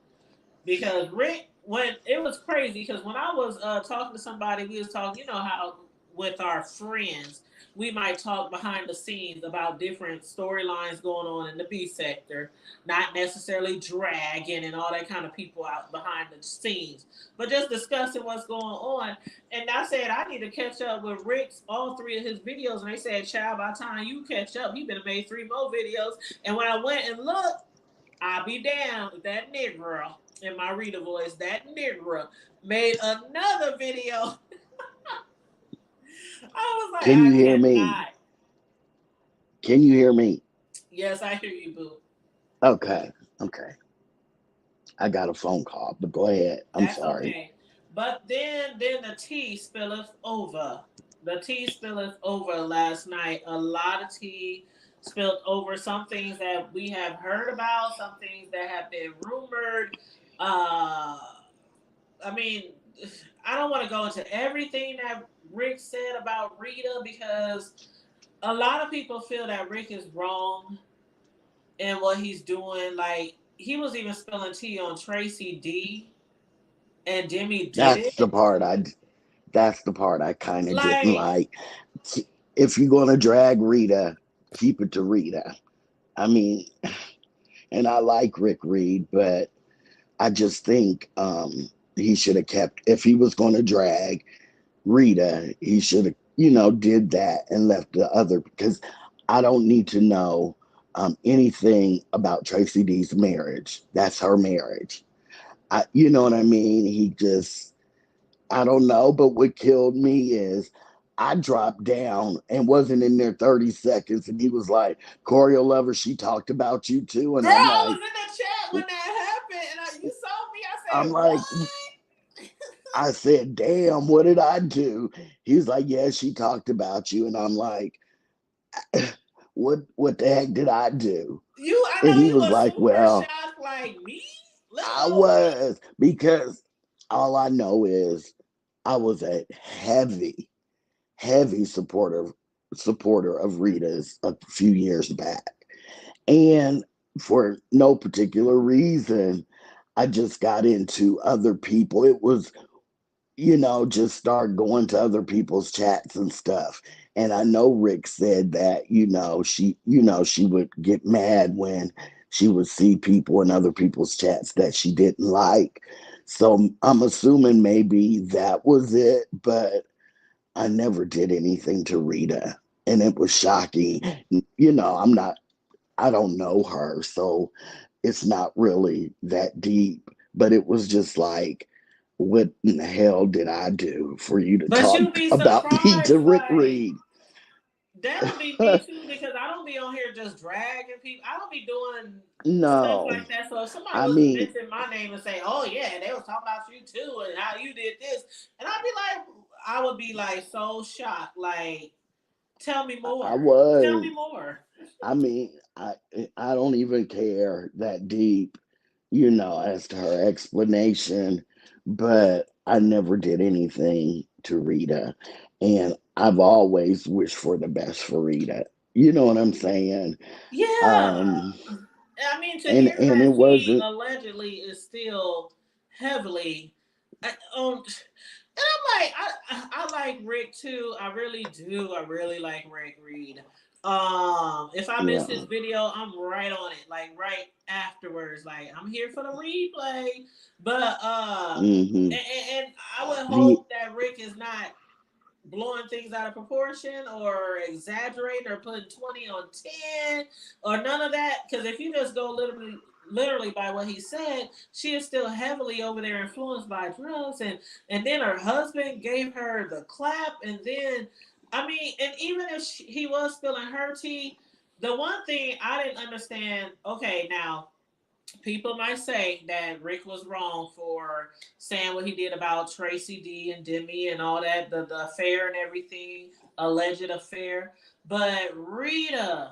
Because Rick, when it was crazy, because when I was talking to somebody, we was talking, how with our friends, we might talk behind the scenes about different storylines going on in the B sector, not necessarily dragging and all that kind of people out behind the scenes, but just discussing what's going on. And I said, I need to catch up with Rick's, all 3 of his videos. And they said, child, by the time you catch up, he been made 3 more videos. And when I went and looked, I'll be damned with that nigger in my Rita voice. That nigger made another video. I was like, Can you hear me? Can you hear me? Yes, I hear you, boo. Okay. I got a phone call, but go ahead. I'm sorry. Okay. But then the tea spilleth over. The tea spilleth over last night. A lot of tea spilled over. Some things that we have heard about, some things that have been rumored. I mean, I don't want to go into everything that Rick said about Rita, because a lot of people feel that Rick is wrong in what he's doing. Like, he was even spilling tea on Tracy D, and Demi did That's it. the part I kind of didn't Like, like. If you're gonna drag Rita, keep it to Rita. I mean, and I like Rick Reed, but I just think he should have kept. If he was going to drag Rita, he should have, did that and left the other, because I don't need to know anything about Tracy D's marriage. That's her marriage. You know what I mean? I don't know. But what killed me is I dropped down and wasn't in there 30 seconds, and he was like, Choreo Lover, she talked about you too. And girl, I'm I was like, in the chat when that happened, and you saw me. I I'm said, like, what? I said, damn, what did I do? He's like, yeah, she talked about you. And I'm like, what the heck did I do? I And know he you was were like, super well, shocked, like me. Let I alone me. was, because all I know is I was a heavy supporter of Rita's a few years back. And for no particular reason, I just got into other people. It was, just start going to other people's chats and stuff. And I know Rick said that, she would get mad when she would see people in other people's chats that she didn't like. So I'm assuming maybe that was it, but I never did anything to Rita. And it was shocking. I don't know her, so it's not really that deep, but it was just like, what in the hell did I do for you to But talk you'd be about me to surprised, Rick like, Reed? that would be me too, because I don't be on here just dragging people. I don't be doing stuff No, like that. So if somebody I was to mean, mention my name and say, "Oh yeah, they was talking about you too, and how you did this," and I would be like so shocked. Like, tell me I more. Tell was. me more. I mean, I don't even care that deep, as to her explanation, but I never did anything to Rita. And I've always wished for the best for Rita. You know what I'm saying? Yeah. Um, I mean, to and hear it that she wasn't. allegedly is still heavily on, and I'm like, I like Rick too. I really do. I really like Rick Reed. If I miss Yeah. his video, I'm right on it, like right afterwards. Like I'm here for the replay. But Hmm. and I would The hope that Rick is not blowing things out of proportion or exaggerating or putting 20 on 10 or none of that. Because if you just go literally by what he said, she is still heavily over there influenced by drugs, and then her husband gave her the clap, and then I mean, and even if he was spilling her tea, the one thing I didn't understand, okay, now people might say that Rick was wrong for saying what he did about Tracy D and Demi and all that, the affair and everything, alleged affair. But Rita,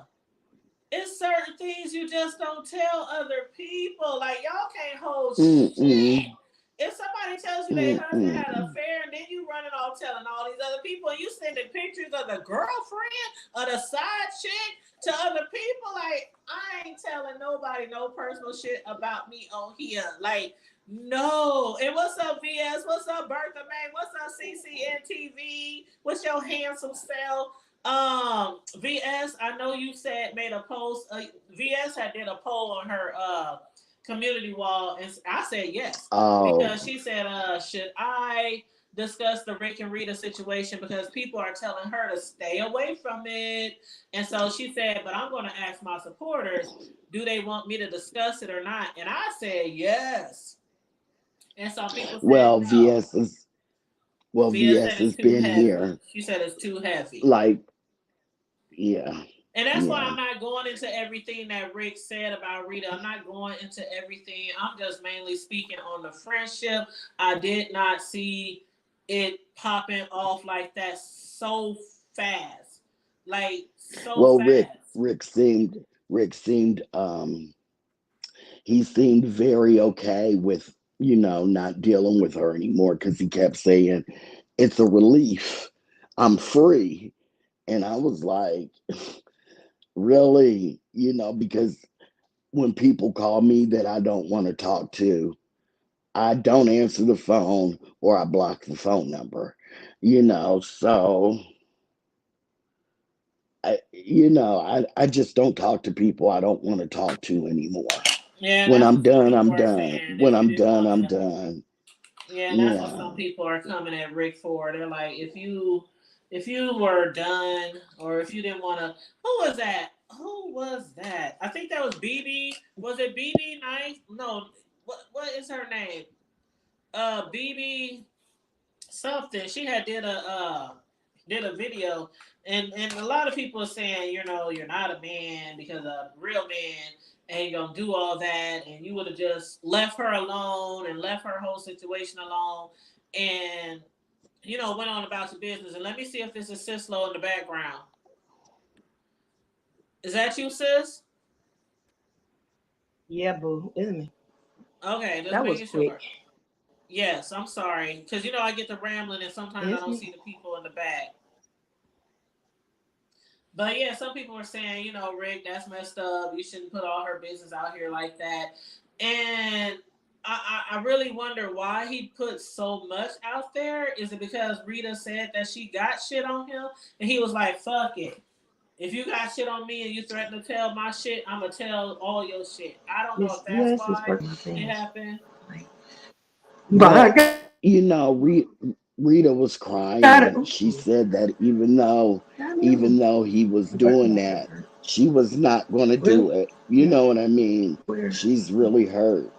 it's certain things you just don't tell other people. Like y'all can't hold shit. mm-mm, If somebody tells you their husband had an mm-mm. affair, and then you running off telling all these other people, and you sending pictures of the girlfriend or the side chick to other people, like I ain't telling nobody no personal shit about me on here. Like, no. And what's up, VS? What's up, Bertha May? What's up, CCNTV? What's your handsome self? VS, I know you said made a post. VS had did a poll on her community wall, and I said yes Oh, because she said, should I discuss the Rick and Rita situation because people are telling her to stay away from it, and so she said, but I'm going to ask my supporters, do they want me to discuss it or not? And I said yes, and some people said well, no. VS VS said it's has too been heavy. here. She said it's too heavy. Like, yeah, And that's why yeah. I'm not going into everything that Rick said about Rita. I'm not going into everything. I'm just mainly speaking on the friendship. I did not see it popping off like that so fast. Like so Well, fast. Rick seemed he seemed very okay with, not dealing with her anymore because he kept saying, it's a relief. I'm free. And I was like, really? Because when people call me that I don't want to talk to, I don't answer the phone or I block the phone number, so I just don't talk to people I don't want to talk to anymore. Yeah, When that's I'm what some done, people I'm are done. saying. When If you I'm didn't done, want I'm to, done. yeah, and that's what Yeah. some people are coming at Rick for. They're like, if you were done, or if you didn't want to, who was that? Who was that? I think that was BB. Was it BB Nice? No, what is her name? BB something. She had did a video, and a lot of people are saying, you're not a man because a real man ain't gonna do all that, and you would have just left her alone and left her whole situation alone, and went on about your business. And let me see if this is Sislo in the background. Is that you, sis? Yeah, boo, isn't it? Okay, just That was making quick. sure. Yes, I'm sorry, because I get the rambling, and sometimes I Isn't don't it? see the people in the back. But yeah, some people are saying, Rick, that's messed up. You shouldn't put all her business out here like that. And I really wonder why he put so much out there. Is it because Rita said that she got shit on him? And he was like, fuck it. If you got shit on me and you threaten to tell my shit, I'm going to tell all your shit. I don't know Miss if that's US is why working on it things. happened. Like, but I Well, got Rita was crying, it. and she said that even though he was doing that, she was not going to Really? do it. You Yeah. know what I mean? Where? She's really hurt.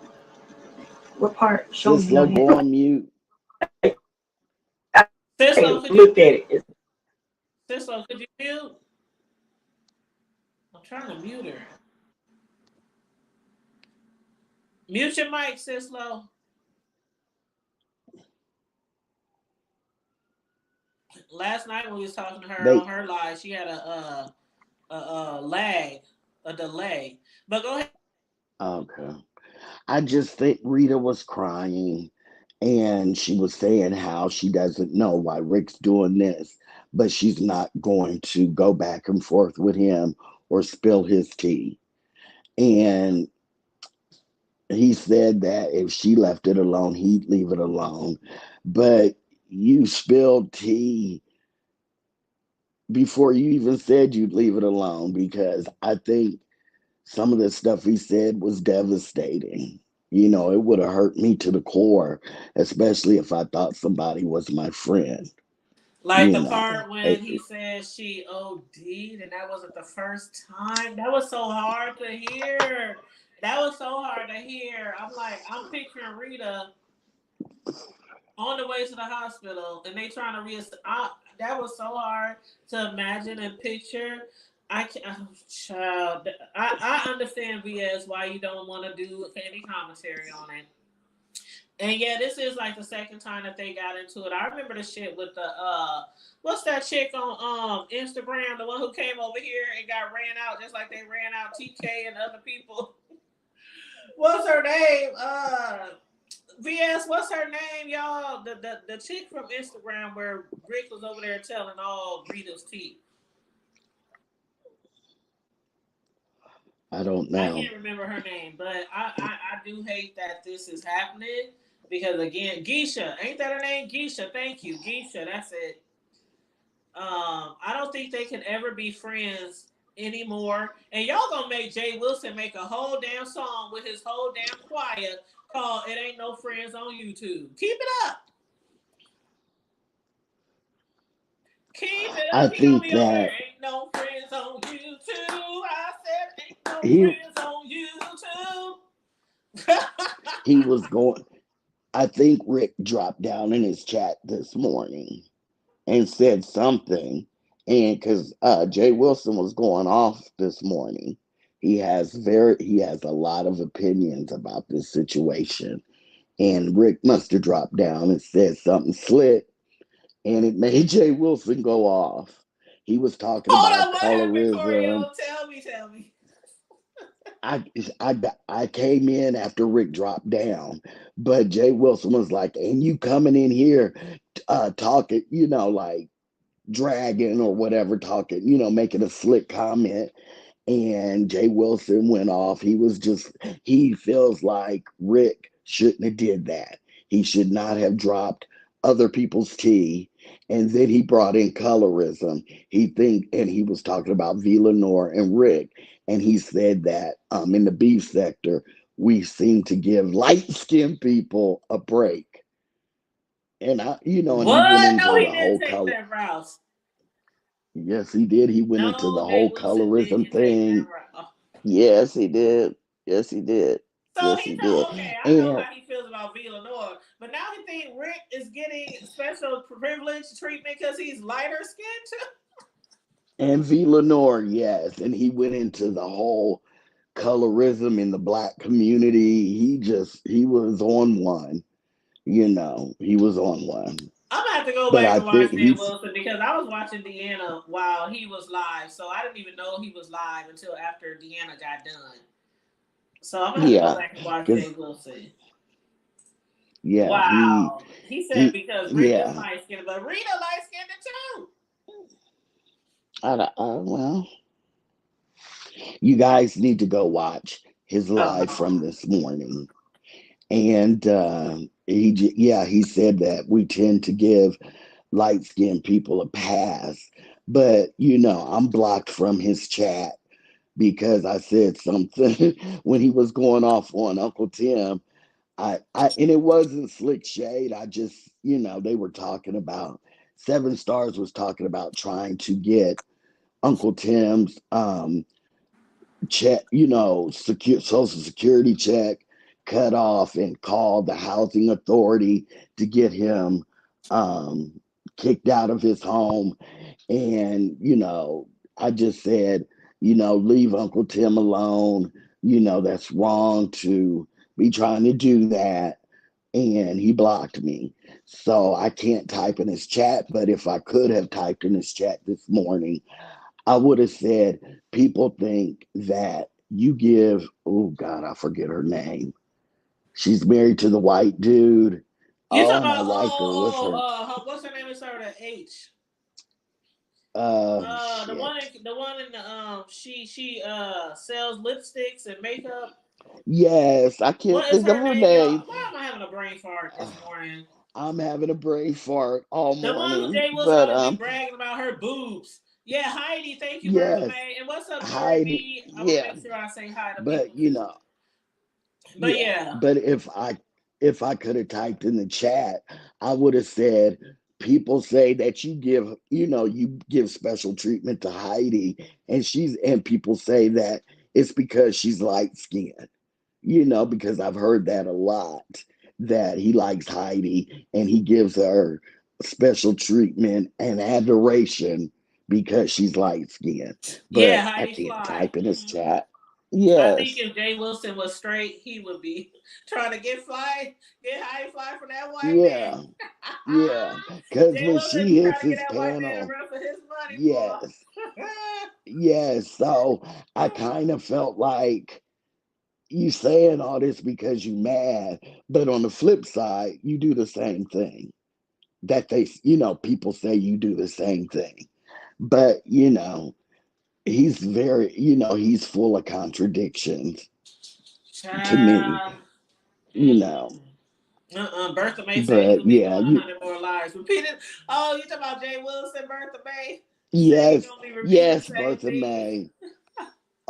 What part? Show me your Sislo, hand. go on mute. Sislo, could you Looked at mute? it. Sislo, could you mute? I'm trying to mute her. Mute your mic, Sislo. Last night when we was talking to her on They her live, she had a lag, a delay. But go ahead. okay. I just think Rita was crying, and she was saying how she doesn't know why Rick's doing this, but she's not going to go back and forth with him or spill his tea. And he said that if she left it alone, he'd leave it alone. But you spilled tea before you even said you'd leave it alone, because I think some of the stuff he said was devastating. You know, it would have hurt me to the core, especially if I thought somebody was my friend. Like You the know, part when he said she OD'd and that wasn't the first time. That was so hard to hear. That was so hard to hear. I'm like, I'm picturing Rita on the way to the hospital and they trying to that was so hard to imagine and picture. I can child. I understand VS why you don't want to do any commentary on it. And yeah, this is like the second time that they got into it. I remember the shit with the what's that chick on Instagram, the one who came over here and got ran out just like they ran out TK and other people. What's her name? VS, what's her name, y'all? The chick from Instagram where Rick was over there telling all Rita's tea. I don't I know. can't remember her name, but I do hate that this is happening because again, Geisha, ain't that her name? Geisha, thank you, Geisha. That's it. I don't think they can ever be friends anymore. And y'all gonna make Jay Wilson make a whole damn song with his whole damn choir called "It Ain't No Friends on YouTube." Keep it up. Keep it I up. He gonna think be over there. that Ain't no friends on YouTube. I said, ain't no he friends on YouTube. he was going. I think Rick dropped down in his chat this morning and said something, and because Jay Wilson was going off this morning, he has a lot of opinions about this situation, and Rick must have dropped down and said something slick, and it made Jay Wilson go off. He was talking Hold about on, what happened, colorism. Corio? Tell me. I, I came in after Rick dropped down, but Jay Wilson was like, "And you coming in here, talking, like dragging or whatever, talking, making a slick comment." And Jay Wilson went off. He feels like Rick shouldn't have did that. He should not have dropped other people's tea. And then he brought in colorism. And he was talking about V. Lenore and Rick. And he said that in the beef sector, we seem to give light-skinned people a break. And and he went What? No, into he the didn't whole take color. that route. Yes, he did. He went into No, the Jay whole Wilson colorism didn't take that thing. route. Yes, he did. Yes, he did. So Yes, he he told, did. okay, I know And how he feels about V. Lenore, but now he think Rick is getting special privilege treatment because he's lighter skinned too. V. Lenore, yes. And he went into the whole colorism in the black community. He was on one, he was on one. I'm gonna have to go But back I and watch think Jay he's Wilson because I was watching Deanna while he was live, so I didn't even know he was live until after Deanna got done. So I'm gonna have to go yeah, back and watch Jay because Wilson. yeah, Wow. He said he because Rick is yeah. light skinned, but Rita light skinned too. Well, you guys need to go watch his Oh live no. from this morning. And he said that we tend to give light skinned people a pass. But, I'm blocked from his chat because I said something when he was going off on Uncle Tim. And it wasn't slick shade. I just, they were talking about, Seven Stars was talking about trying to get Uncle Tim's check, social security check cut off and called the housing authority to get him um, kicked out of his home. And, I just said, leave Uncle Tim alone. That's wrong to be trying to do that. And he blocked me. So I can't type in his chat. But if I could have typed in his chat this morning, I would have said, people think that you give, oh God, I forget her name. She's married to the white dude. You talking Oh, and I about like her. what's her name? Is her to H. The Shit. one in the she sells lipsticks and makeup. Yes, I can't What is think of her her name, name. y'all? Why am I having a brain fart this morning? I'm having a brain fart all The one who morning, Jay Wilson but always be bragging about her boobs. Yeah, Heidi. Thank you, Bertha yes, May. And what's up, Dory Heidi, B? I want to yeah, make sure I say hi to but people too. But yeah, yeah, but if I could have typed in the chat, I would have said people say that you give special treatment to Heidi, and people say that it's because she's light skinned, because I've heard that a lot, that he likes Heidi and he gives her special treatment and adoration because she's light skinned. yeah, But I Heidi can't Fly. type in his chat. I think Yes. if Jay Wilson was straight, he would be trying to get Heidi Fly from that white man. Yeah. Yeah. Because Jay when Wilson she trying hits to get his that white man to panel, run for his money, yes. Yes. So I boy. kind of felt like you saying all this because you mad, but on the flip side, you do the same thing. That people say you do the same thing. But, he's he's full of contradictions to me, Child. you know. Bertha May said he But would be yeah, doing 100 more lives. Repeated. Oh, you talking about Jay Wilson, Bertha May? She said he's yes, gonna be repeating the yes, same Bertha things. May,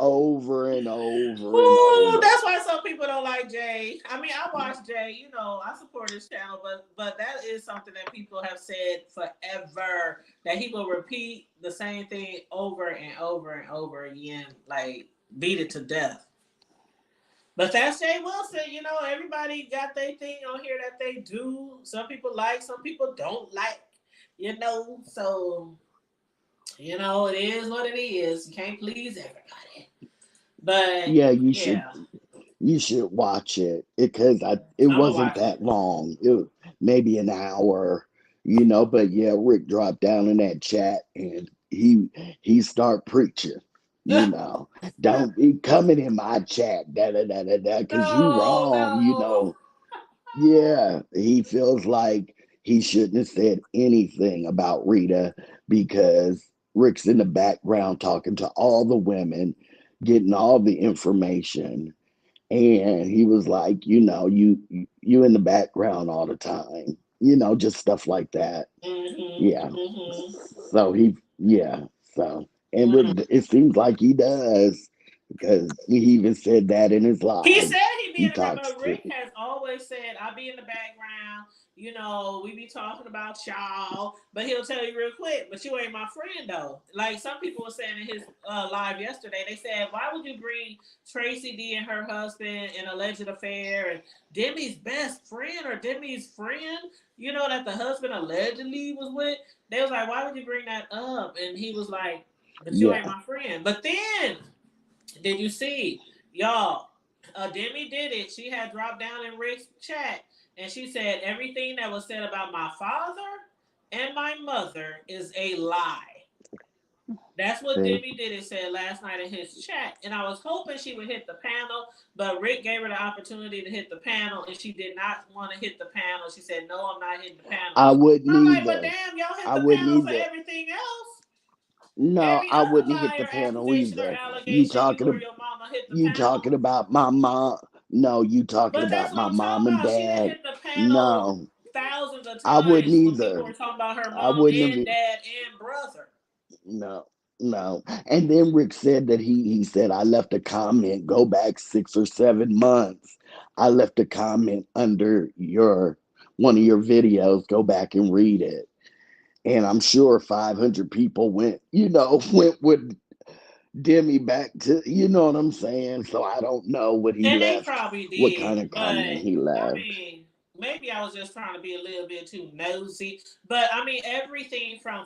over and over and Ooh, over. that's why some people don't like Jay. I mean, I watch Jay. I support his channel, but that is something that people have said forever, that he will repeat the same thing over and over and over again, like beat it to death. But that's Jay Wilson. Everybody got their thing on here that they do. Some people like, some people don't like. So it is what it is. You can't please everybody. But Yeah, you should yeah, you should watch it because it I'm gonna wasn't watch it. that long. It was maybe an hour, but yeah, Rick dropped down in that chat and he start preaching, you know. Don't be coming in my chat, da da da da da, because you No, wrong, no. Yeah, he feels like he shouldn't have said anything about Rita because Rick's in the background talking to all the women, getting all the information, and he was like, you in the background all the time, just stuff like that. Yeah. So yeah. So, and Mhm. it seems like he does because he even said that in his He live. said he be He in the back, talks but to, Rick has always said, "I'll be in the background." We be talking about y'all, but he'll tell you real quick. But you ain't my friend though. Like some people were saying in his live yesterday, they said, "Why would you bring Tracy D and her husband an alleged affair and Demi's best friend or Demi's friend? That the husband allegedly was with." They was like, "Why would you bring that up?" And he was like, "But you ain't yeah, my friend." But then did you see, y'all? Demi did it. She had dropped down in Rick's chat and she said everything that was said about my father and my mother is a lie. That's what see, Demi did it said last night in his chat. And I was hoping she would hit the panel, but Rick gave her the opportunity to hit the panel and she did not want to hit the panel. She said, "No, I'm not hitting the panel." I wouldn't I'm like, "But either. damn, y'all hit I the wouldn't panel for either. everything else. No, Every I other wouldn't hit the liar, panel accusation, or either. You allegation you talking or to your mama hit the you panel." talking about my mom? No, you talking But that's about what my I'm talking mom and about. She didn't dad? hit the panel No, thousands of I wouldn't times when people either. were talking about her I mom wouldn't and have. dad and brother. No, no. And then Rick said that he said, I left a comment, go back 6 or 7 months. I left a comment under one of your videos. Go back and read it. And I'm sure 500 people went with Demi back to, you know what I'm saying? So I don't know And they probably what kind did, of comment but he I left. mean, maybe I was just trying to be a little bit too nosy. But I mean, everything from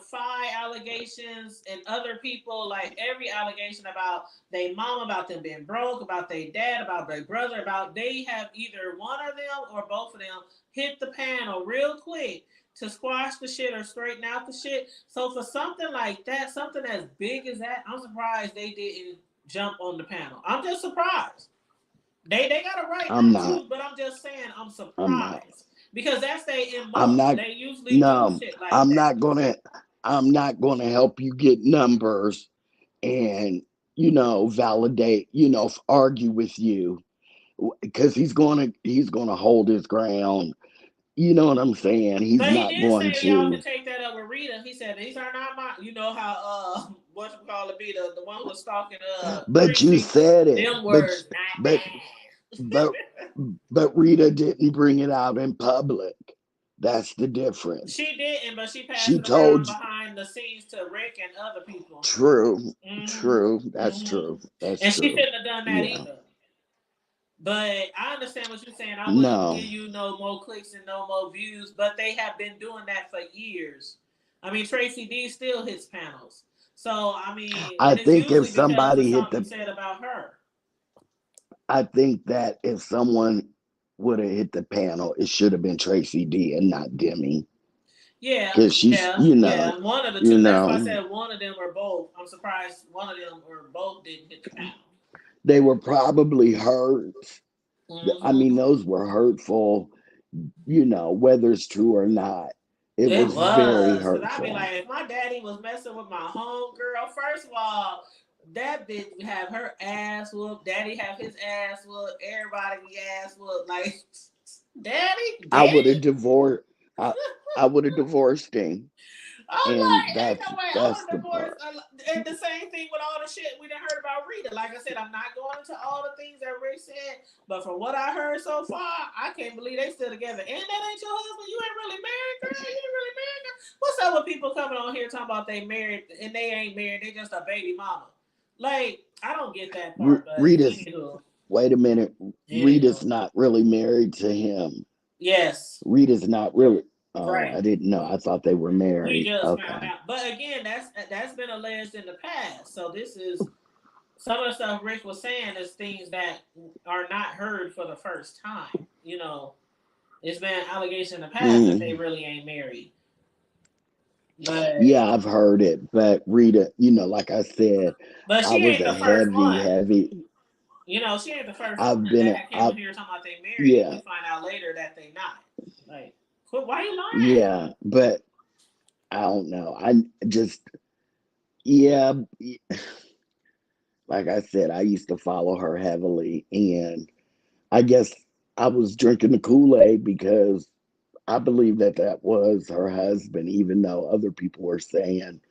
allegations and other people, like every allegation about their mom, about them being broke, about their dad, about their brother, about they have either one of them or both of them hit the panel real quick to squash the shit or straighten out the shit. So for something like that, something as big as that, I'm surprised they didn't jump on the panel. I'm just surprised. They got a right I'm not not. to, but I'm just saying I'm I'm not. surprised because that's their I'm MO. not. They usually do No, shit like I'm that. not gonna. I'm not going to help you get numbers and, validate, argue with you because he's going to hold his ground. You know what I'm saying? He's But he not did going say y'all to. could take that up with Rita. He said these are not my. You know how what you call it be the one who was stalking But you Tracy. said it. Them words not But but but Rita didn't bring it out in public. That's the difference. She didn't, but she passed She it around told you. behind the scenes to Rick and other people. True. Mm-hmm. True. That's Mm-hmm. true. That's And she true. couldn't have done that Yeah. either. But I understand what you're saying. I wouldn't No. give you no more clicks and no more views, but they have been doing that for years. I mean, Tracy D still hits panels. So, I mean, I and it's think if usually because of somebody hit something the said about her. I think that if someone would have hit the panel, it should have been Tracy D and not Demi. Yeah, Because she's, yeah. One of the you two. That's why I know, said one of them or both. I'm surprised one of them or both didn't hit the panel. they were probably hurt. I mean, Mm-hmm. those were hurtful, whether it's true or not. It It was very was. Because I'd be hurtful. like, if my daddy was messing with my home girl, first of all, that bitch have her ass whooped. Daddy have his ass whooped. Everybody be ass whooped. Like, I would daddy. have divorced. I, I would have divorced him, I'm and like, ain't that's no way I that's want to the divorce. part. And the same thing with all the shit we done heard about Rita. Like I said, I'm not going into all the things that Rick said, but from what I heard so far, I can't believe they still together. And that ain't your husband. You ain't really married, girl. You ain't really married. Girl. What's up with people coming on here talking about they married and they ain't married? They just a baby mama. Like, I don't get that part, but Rita's. anywho. Wait a minute. Rita's Anywho. not really married to him. Yes. Rita's not really. Oh, Right. I didn't know. I thought they were We married. just found Okay. out. But again, that's been alleged in the past. So this is some of the stuff Rick was saying is things that are not heard for the first time. You know, it's been allegation in the past that they Mm. really ain't married. But Yeah, I've heard it. But Rita, like I said, I she was ain't a the first heavy, one. heavy. You know, she ain't the first one I've been that a. had came I on here talking about they married, and we Yeah, find out later that they not. Like, why you lying? yeah. But I don't know. I just yeah. Like I said, I used to follow her heavily, and I guess I was drinking the Kool-Aid because I believe that that was her husband, even though other people were saying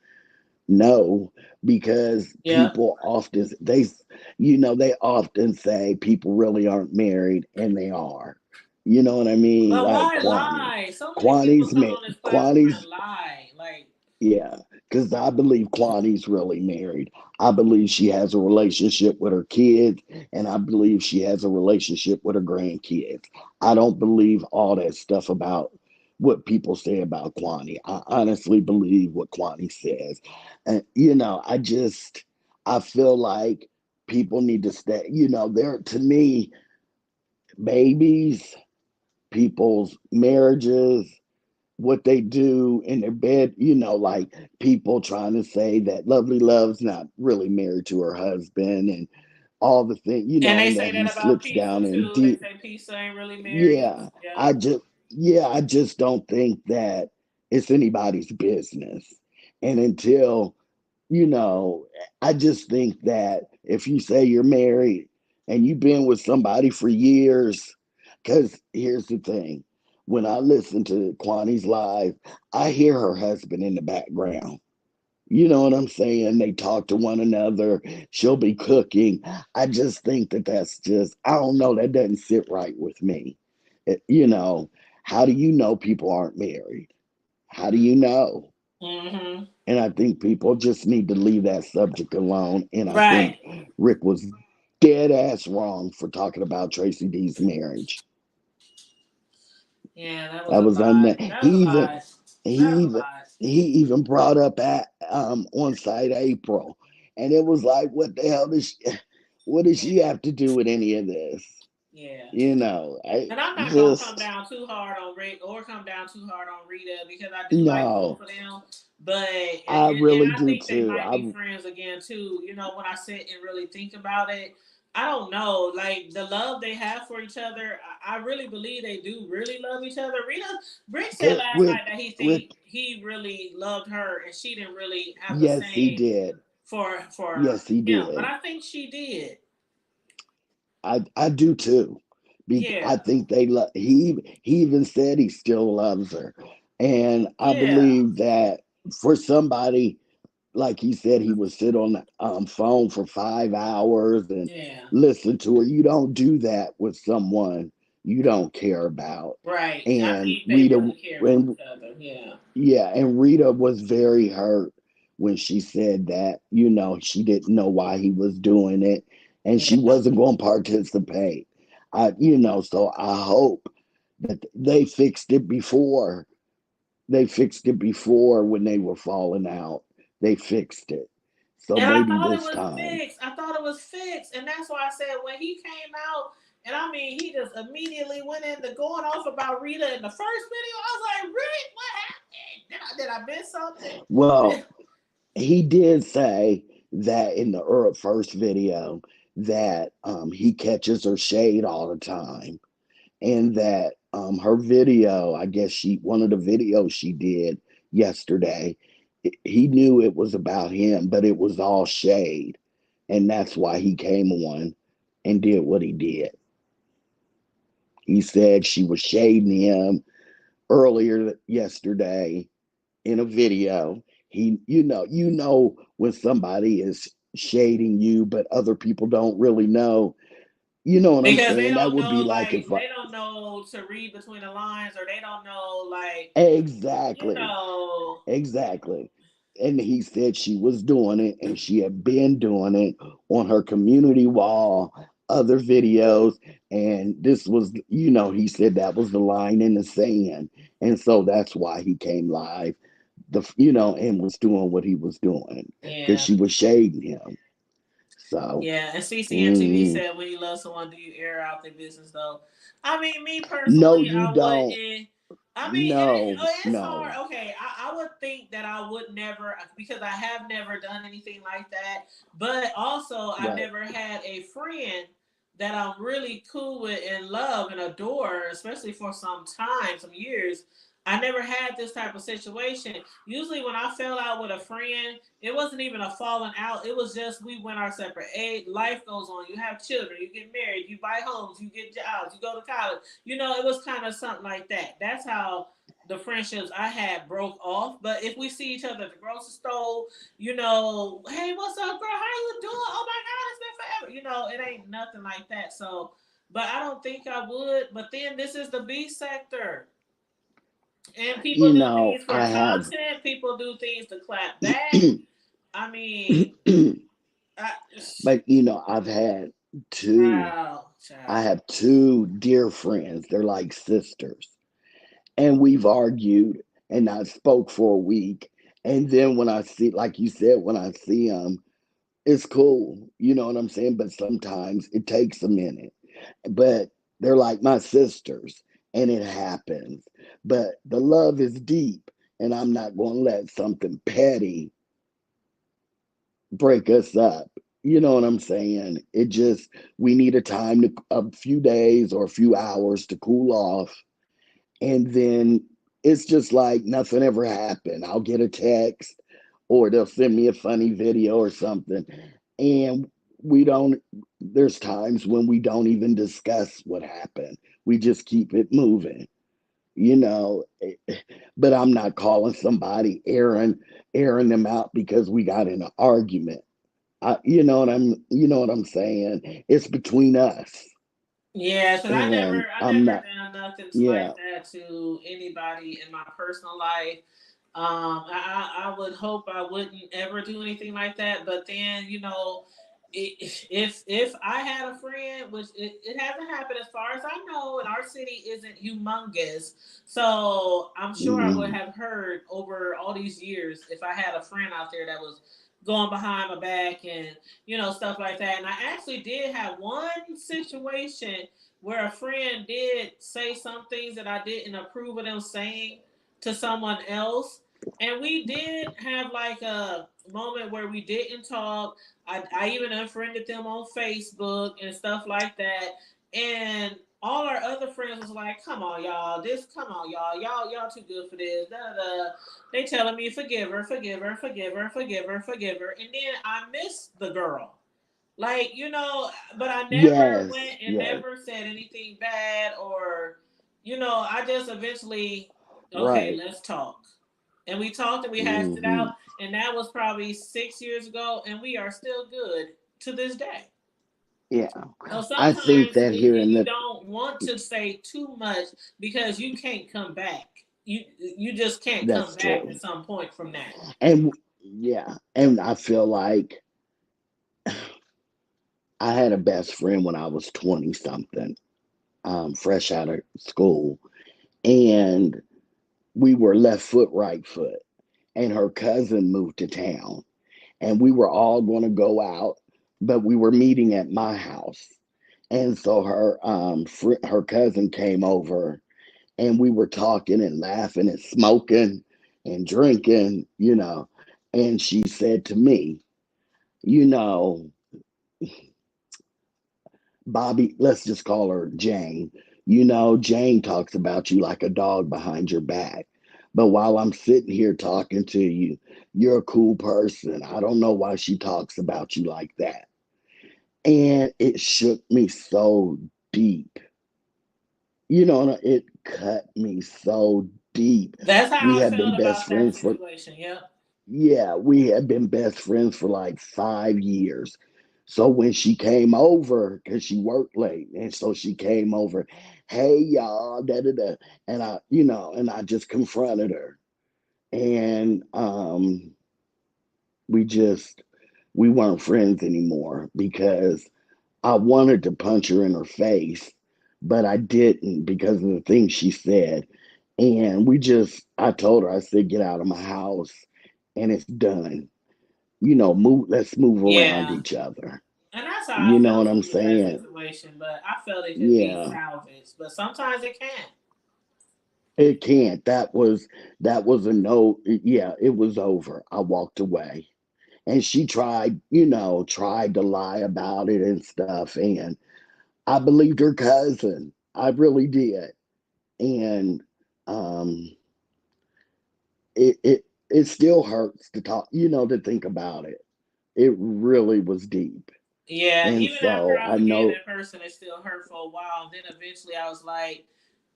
no, because Yeah. people often they often say people really aren't married, and they are. You know what I mean? But Like why Quanney. lie? So many people Quanney's come ma- on this platform Quanney's and lie. Like, Yeah, because I believe Quani's really married. I believe she has a relationship with her kids, and I believe she has a relationship with her grandkids. I don't believe all that stuff about what people say about Quani. I honestly believe what Quani says. And, I feel like people need to stay, they're, to me, babies, people's marriages, what they do in their bed, like people trying to say that Lovely Love's not really married to her husband and all the things, and they and say that he that about slips Pizza down and too. They say Pizza ain't really married. yeah. Yeah. I just don't think that it's anybody's business. And until, you know, I just think that if you say you're married and you've been with somebody for years, because here's the thing, when I listen to Kwani's live, I hear her husband in the background. You know what I'm saying? They talk to one another. She'll be cooking. I just think that that's just, I don't know, that doesn't sit right with me. It- you know, how do you know people aren't married? How do you know? Mm-hmm. And I think people just need to leave that subject alone. And I Right. think Rick was dead ass wrong for talking about Tracy D's marriage. Yeah, that was That a was lot. on That he was a even lot. he That was a even lot. he even brought up at on site April, and it was like, what the hell what does she have to do with any of this? Yeah. I And I'm not gonna come just down too hard on Rick or come down too hard on Rita because I do like both no. of them. But I and really I do think they too. might be friends again too. You know, when I sit and really think about it. I don't know, like the love they have for each other. I really believe they do really love each other. Brick said last with night that with he really loved her and she didn't really have the yes, he same did. for Yes, he him, but did. I think she did. I do too. I Yeah, think they love. He even said he still loves her, and I yeah, believe that for somebody like he said, he would sit on the phone for 5 hours and yeah. listen to her. You don't do that with someone you don't care about. Right. I And think they Rita, really care for and each other. Yeah. yeah, and Rita was very hurt when she said that, she didn't know why he was doing it and she Yeah. wasn't going to participate. So I hope that they fixed it before. They fixed it before when they were falling out. They fixed it. So And I maybe thought it this was time. fixed. I thought it was fixed. And that's why I said when he came out, and I mean, he just immediately went into going off about Rita in the first video. I was like, really? What happened? Did I miss something? Well, he did say that in the first video that he catches her shade all the time and that her video, I guess one of the videos she did yesterday, he knew it was about him, but it was all shade, and that's why he came on and did what he did. He said she was shading him earlier yesterday in a video. You know when somebody is shading you, but other people don't really know. You know what I'm Because they saying? That don't would be know, like like, if they don't know to read between the lines, or they don't know, like, you exactly. know. Exactly. And he said she was doing it and she had been doing it on her community wall, other videos. And this was, he said that was the line in the sand. And so that's why he came live, and was doing what he was doing because Yeah. she was shading him. So, Yeah, and CCMTV mm, said, when you love someone, do you air out their business though? I mean, me no, personally, you I don't. wouldn't. I mean, No, it's no. hard. Okay, I would think that I would never, because I have never done anything like that. But also, I've Right. never had a friend that I'm really cool with and love and adore, especially for some time, some years. I never had this type of situation. Usually, when I fell out with a friend, it wasn't even a falling out. It was just we went our separate age. Life goes on. You have children. You get married. You buy homes. You get jobs. You go to college. It was kind of something like that. That's how the friendships I had broke off. But if we see each other at the grocery store, hey, what's up, girl? How you doing? Oh my God, it's been forever. It ain't nothing like that. So, but I don't think I would. But then this is the B sector. And people do things for I have. content. People do things to clap back. I mean, I, But I've had two. child, I child. have two dear friends. They're like sisters, and we've argued and not spoke for a week. And then when I see, like you said, when I see them, it's cool. You know what I'm saying? But sometimes it takes a minute. But they're like my sisters, and it happens. But the love is deep, and I'm not going to let something petty break us up. You know what I'm saying? We need a few days or a few hours to cool off. And then it's just like nothing ever happened. I'll get a text or they'll send me a funny video or something. And we don't, there's times when we don't even discuss what happened. We just keep it moving, you know. But I'm not calling somebody airing them out because we got in an argument. You know what I'm saying? It's between us. Yeah, because And I I'm never not, done nothing yeah, like that to anybody in my personal life. I would hope I wouldn't ever do anything like that. But then, if I had a friend, which it hasn't happened as far as I know, and our city isn't humongous, so I'm sure I would mhm, have heard over all these years if I had a friend out there that was going behind my back and stuff like that. And I actually did have one situation where a friend did say some things that I didn't approve of them saying to someone else. And we did have like moment where we didn't talk. I even unfriended them on Facebook and stuff like that. And all our other friends was like, "Come on, y'all! Come on, y'all too good for this." Da, da, da. They telling me, "Forgive her, forgive her, forgive her, forgive her, forgive her," and then I miss the girl. Like, but I never Yes, went and yes, never said anything bad or, I just eventually, okay, right. let's talk. And we talked and we hashed it Hmm. out. And that was probably 6 years ago. And we are still good to this day. Yeah, So I think sometimes that here in you the don't want to say too much because you can't come back. You just can't come that's back at true, some point from that. and yeah, and I feel like I had a best friend when I was 20 something, fresh out of school, and we were left foot, right foot, and her cousin moved to town, and we were all going to go out, but we were meeting at my house, and so her cousin came over, and we were talking and laughing and smoking and drinking, and she said to me, you know, Bobby, let's just call her Jane. Jane talks about you like a dog behind your back. But while I'm sitting here talking to you, you're a cool person. I don't know why she talks about you like that. And it shook me so deep. And it cut me so deep. That's We how I had felt been best about that friends for, situation. Yep. yeah, we had been best friends for like 5 years. So when she came over, because she worked late, and so she came over, hey y'all, da da da, and I just confronted her, and we just we weren't friends anymore because I wanted to punch her in her face, but I didn't because of the things she said, and I told her, I said, get out of my house, and it's done. Let's move around Yeah. each other. And that's how I You know felt what too I'm with that saying? situation. But I felt it could be Yeah, salvaged. But sometimes it can't. it can't. That was a no. Yeah, it was over. I walked away. And she tried to lie about it and stuff. And I believed her cousin. I really did. And um it still hurts to talk, to think about it. It really was deep. Yeah, And even after so I I forgave know, that person, it still hurt for a while. And then eventually I was like,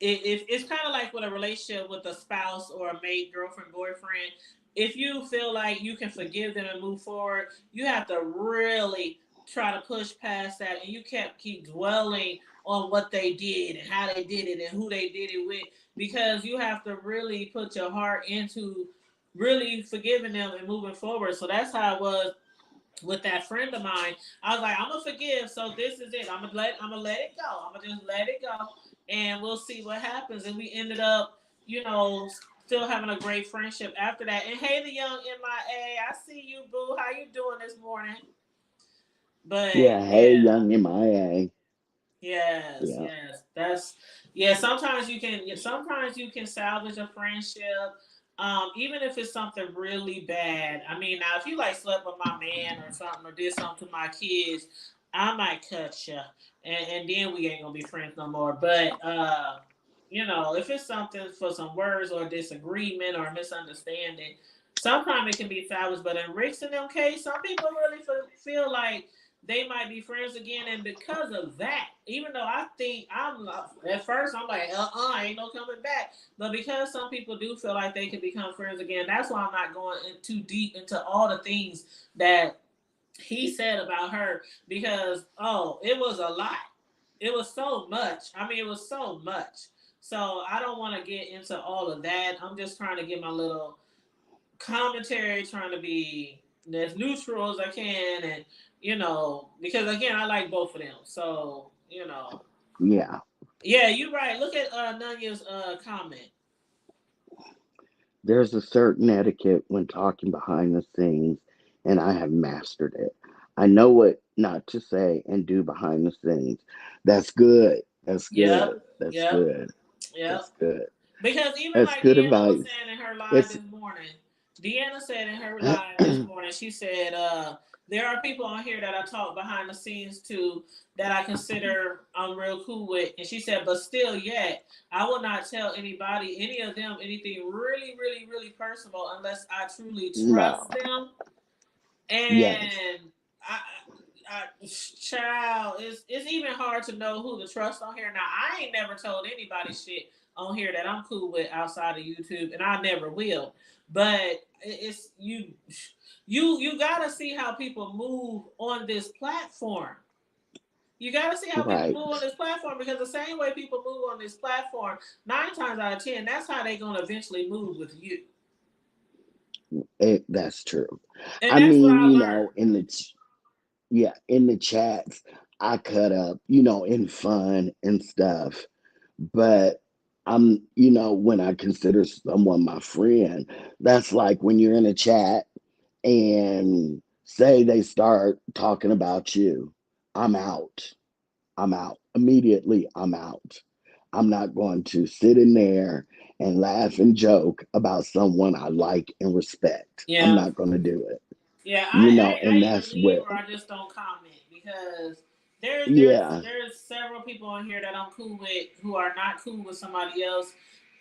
it's kind of like with a relationship with a spouse or a mate, girlfriend, boyfriend. If you feel like you can forgive them and move forward, you have to really try to push past that. And you can't keep dwelling on what they did and how they did it and who they did it with, because you have to really put your heart into really forgiving them and moving forward. So that's how it was with that friend of mine. I was like, I'm gonna forgive, so this is it. I'm gonna let it go. I'm gonna just let it go, and we'll see what happens. And we ended up, still having a great friendship after that. And hey, the young MIA, I see you, boo. How you doing this morning? But yeah, hey, yeah, young MIA. yes, Yeah, yes. That's yeah. Sometimes you can salvage a friendship, even if it's something really bad. I mean, now if you like slept with my man or something or did something to my kids, I might cut you, and then we ain't gonna be friends no more. But if it's something for some words or disagreement or misunderstanding, sometimes it can be salvaged. But in Rick's and them case, some people really feel like they might be friends again, and because of that, even though I think at first I'm like, ain't no coming back. But because some people do feel like they can become friends again, that's why I'm not going too deep into all the things that he said about her, because it was a lot. It was so much. I mean, it was so much. So I don't want to get into all of that. I'm just trying to get my little commentary, trying to be as neutral as I can, and because again, I like both of them. So yeah. yeah, you're right. Look at Nanya's comment. There's a certain etiquette when talking behind the scenes, and I have mastered it. I know what not to say and do behind the scenes. That's good. That's Yep, good. That's yep, good. yep. That's good. Because even That's like good Deanna was advice. saying in her live It's this morning, Deanna said in her live this morning, she said, there are people on here that I talk behind the scenes to that I consider I'm real cool with. And she said, but still yet, I will not tell anybody, any of them, anything really, really, really personal unless I truly trust them. And child, it's even hard to know who to trust on here. Now, I ain't never told anybody shit on here that I'm cool with outside of YouTube, and I never will. But it's you gotta see how people move on this platform. You gotta see how people move on this platform, because the same way people move on this platform, 9 times out of 10, that's how they're gonna eventually move with you. That's true. And that's what I learned. In the chats, I cut up, in fun and stuff. But I'm, when I consider someone my friend, that's like when you're in a chat and say they start talking about you, I'm out. I'm out. Immediately, I'm out. I'm not going to sit in there and laugh and joke about someone I like and respect. Yeah. I'm not going to do it. Yeah, I and either that's leave what. or I just don't comment, because there's several people on here that I'm cool with who are not cool with somebody else,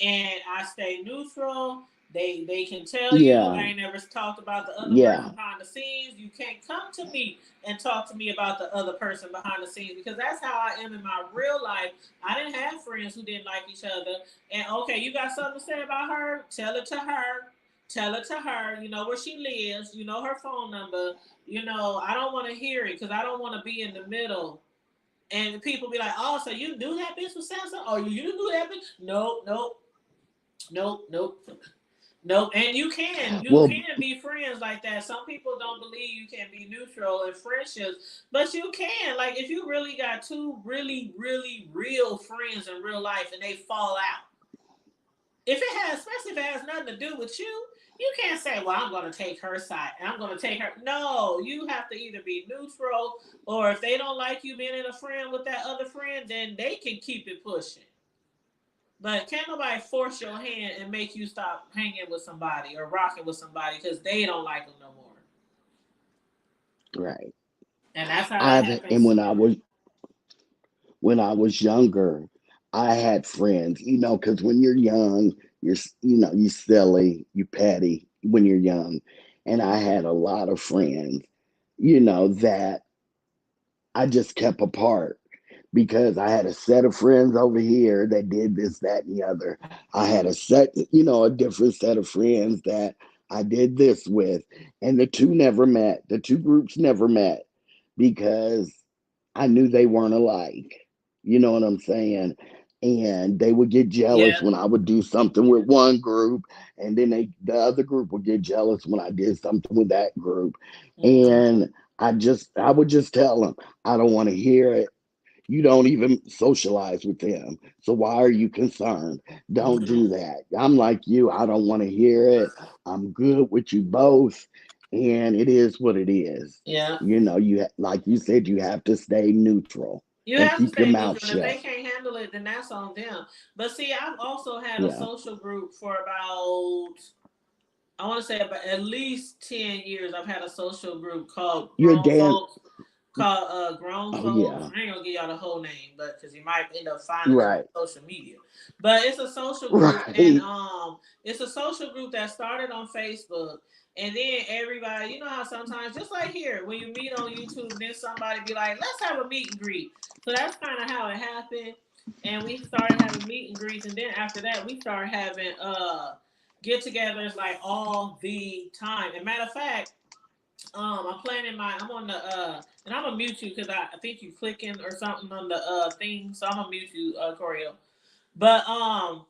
and I stay neutral. They can tell you I ain't never talked about the other person behind the scenes. You can't come to me and talk to me about the other person behind the scenes, because that's how I am in my real life. I didn't have friends who didn't like each other. And okay, you got something to say about her? Tell it to her. Tell it to her. You know where she lives. You know her phone number. I don't want to hear it, because I don't want to be in the middle. And people be like, oh, so you knew that bitch was Samsung? Oh, you knew that bitch? Nope. And you can be friends like that. Some people don't believe you can be neutral in friendships, but you can. Like, if you really got two really, really real friends in real life and they fall out, especially if it has nothing to do with you, you can't say, well, I'm going to take her side and I'm going to take her. No, you have to either be neutral, or if they don't like you being in a friend with that other friend, then they can keep it pushing. But can't nobody force your hand and make you stop hanging with somebody or rocking with somebody because they don't like them no more. Right. And that's how that happens. And when I was younger, I had friends, because when you're young, you're silly, you petty when you're young. And I had a lot of friends, that I just kept apart, because I had a set of friends over here that did this, that, and the other. I had a different set of friends that I did this with. And the two never met. The two groups never met, because I knew they weren't alike. You know what I'm saying? And they would get jealous when I would do something with one group, and then the other group would get jealous when I did something with that group. And I would just tell them, I don't want to hear it. You don't even socialize with them, so why are you concerned? Don't do that. I'm like you. I don't want to hear it. I'm good with you both, and it is what it is. Yeah. You like you said, you have to stay neutral. You and have keep to stay your mouth neutral. shut. If they can't handle it, then that's on them. But see, I've also had a social group for about, I want to say about at least 10 years. I've had a social group called Grown Folks. Grown Folks. Yeah. I ain't gonna give y'all the whole name, but because you might end up finding it on social media. But it's a social group, and it's a social group that started on Facebook, and then everybody, you know how sometimes, just like here, when you meet on YouTube, then somebody be like, let's have a meet and greet. So that's kind of how it happened, and we started having meet and greets, and then after that, we started having get-togethers like all the time. And matter of fact, I'm on the and I'm gonna mute you because I think you clicking or something on the thing, so I'm gonna mute you, Corio. But I'm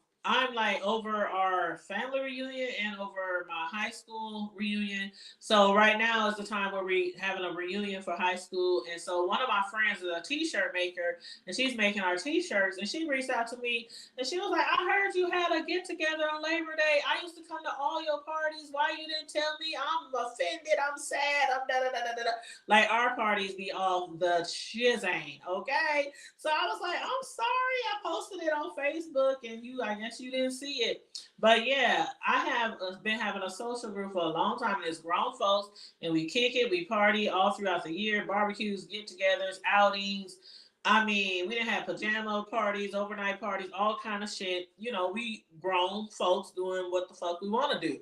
like over our family reunion and over my high school reunion. So right now is the time where we having a reunion for high school. And so one of my friends is a t-shirt maker, and she's making our t-shirts, and she reached out to me and she was like, I heard you had a get together on Labor Day. I used to come to all your parties. Why you didn't tell me? I'm offended. I'm sad. I'm da da da da da. Like, our parties be off the shizane, okay? So I was like, I'm sorry. I posted it on Facebook, and I guess you didn't see it. But But yeah, I have been having a social group for a long time, and it's grown folks, and we kick it, we party all throughout the year, barbecues, get-togethers, outings. I mean, we didn't have pajama parties, overnight parties, all kind of shit. You know, we grown folks doing what the fuck we want to do,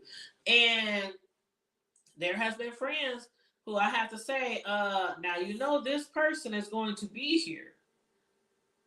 and there has been friends who I have to say, now you know this person is going to be here.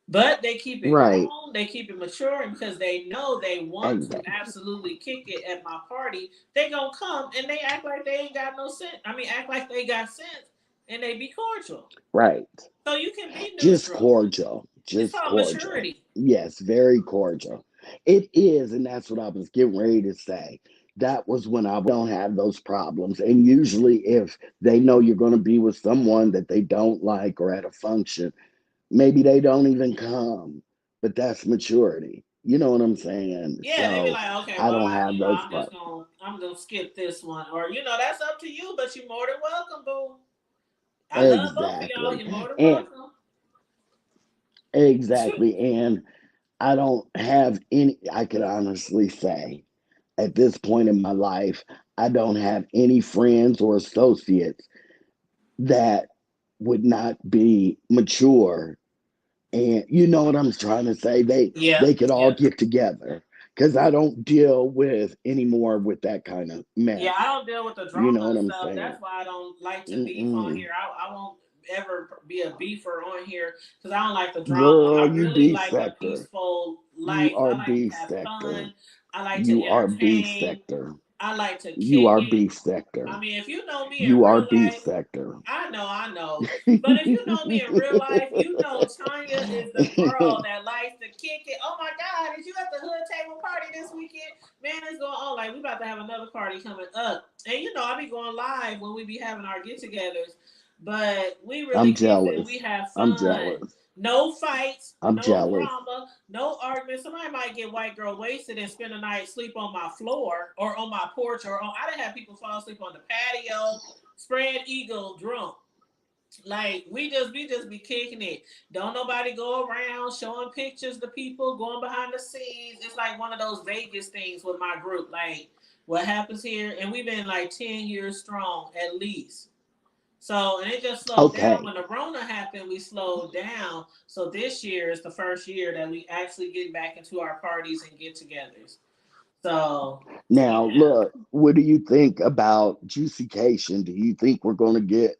But they keep it Right. grown, they keep it mature, and because they know they want to Exactly. absolutely kick it at my party, they gonna come and they act like they ain't got no sense. I mean, act like they got sense, and they be cordial. Right. So you can be Just neutral. cordial. It's Just called cordial. maturity. Yes, very cordial. It is, and that's what I was getting ready to say. That was when I don't have those problems. And usually, if they know you're going to be with someone that they don't like or at a function, maybe they don't even come. But that's maturity. You know what I'm saying? Yeah, they be So like, okay, I well, don't have those problems. I'm gonna skip this one, or that's up to you, but you're more than welcome, boo. I love both of y'all. Exactly. You're more than And welcome. exactly. And I don't have any, I could honestly say, at this point in my life, I don't have any friends or associates that would not be mature. And you know what I'm trying to say? Yeah, They could all yeah. get together because I don't deal with anymore with that kind of Yeah, mess. I don't deal with the You know drama what and I'm stuff. saying? That's why I don't like to beef on Mm-mm. here. I won't ever be a beefer on here because I don't like the drama. I Girl, you really B like a sector. peaceful You life. are I like B to have sector. fun. I like to You are B entertain. sector. I like to You kick are it. B sector. I mean, if you know me in You are real B life, sector. I know. But if you know me in real life, you know Tanya is the girl that likes to kick it. Oh my God, is you at the hood table party this weekend? Man, it's going on. Like, we about to have another party coming up. And you know, I be going live when we be having our get togethers. But we really I'm kick it and we jealous. have I'm fun. jealous. No fights, I'm no jealous. drama, no arguments. Somebody might get white girl wasted and spend the night sleep on my floor or on my porch or on. I done have people fall asleep on the patio, spread eagle, drunk. Like we just be kicking it. Don't nobody go around showing pictures to people, going behind the scenes. It's like one of those Vegas things with my group. Like what happens here, and we've been like 10 years strong at least. So, and it just slowed down. Okay. When the Rona happened, we slowed down. So this year is the first year that we actually get back into our parties and get togethers. So, Now, yeah. look, what do you think about juicycation? Do you think we're going to get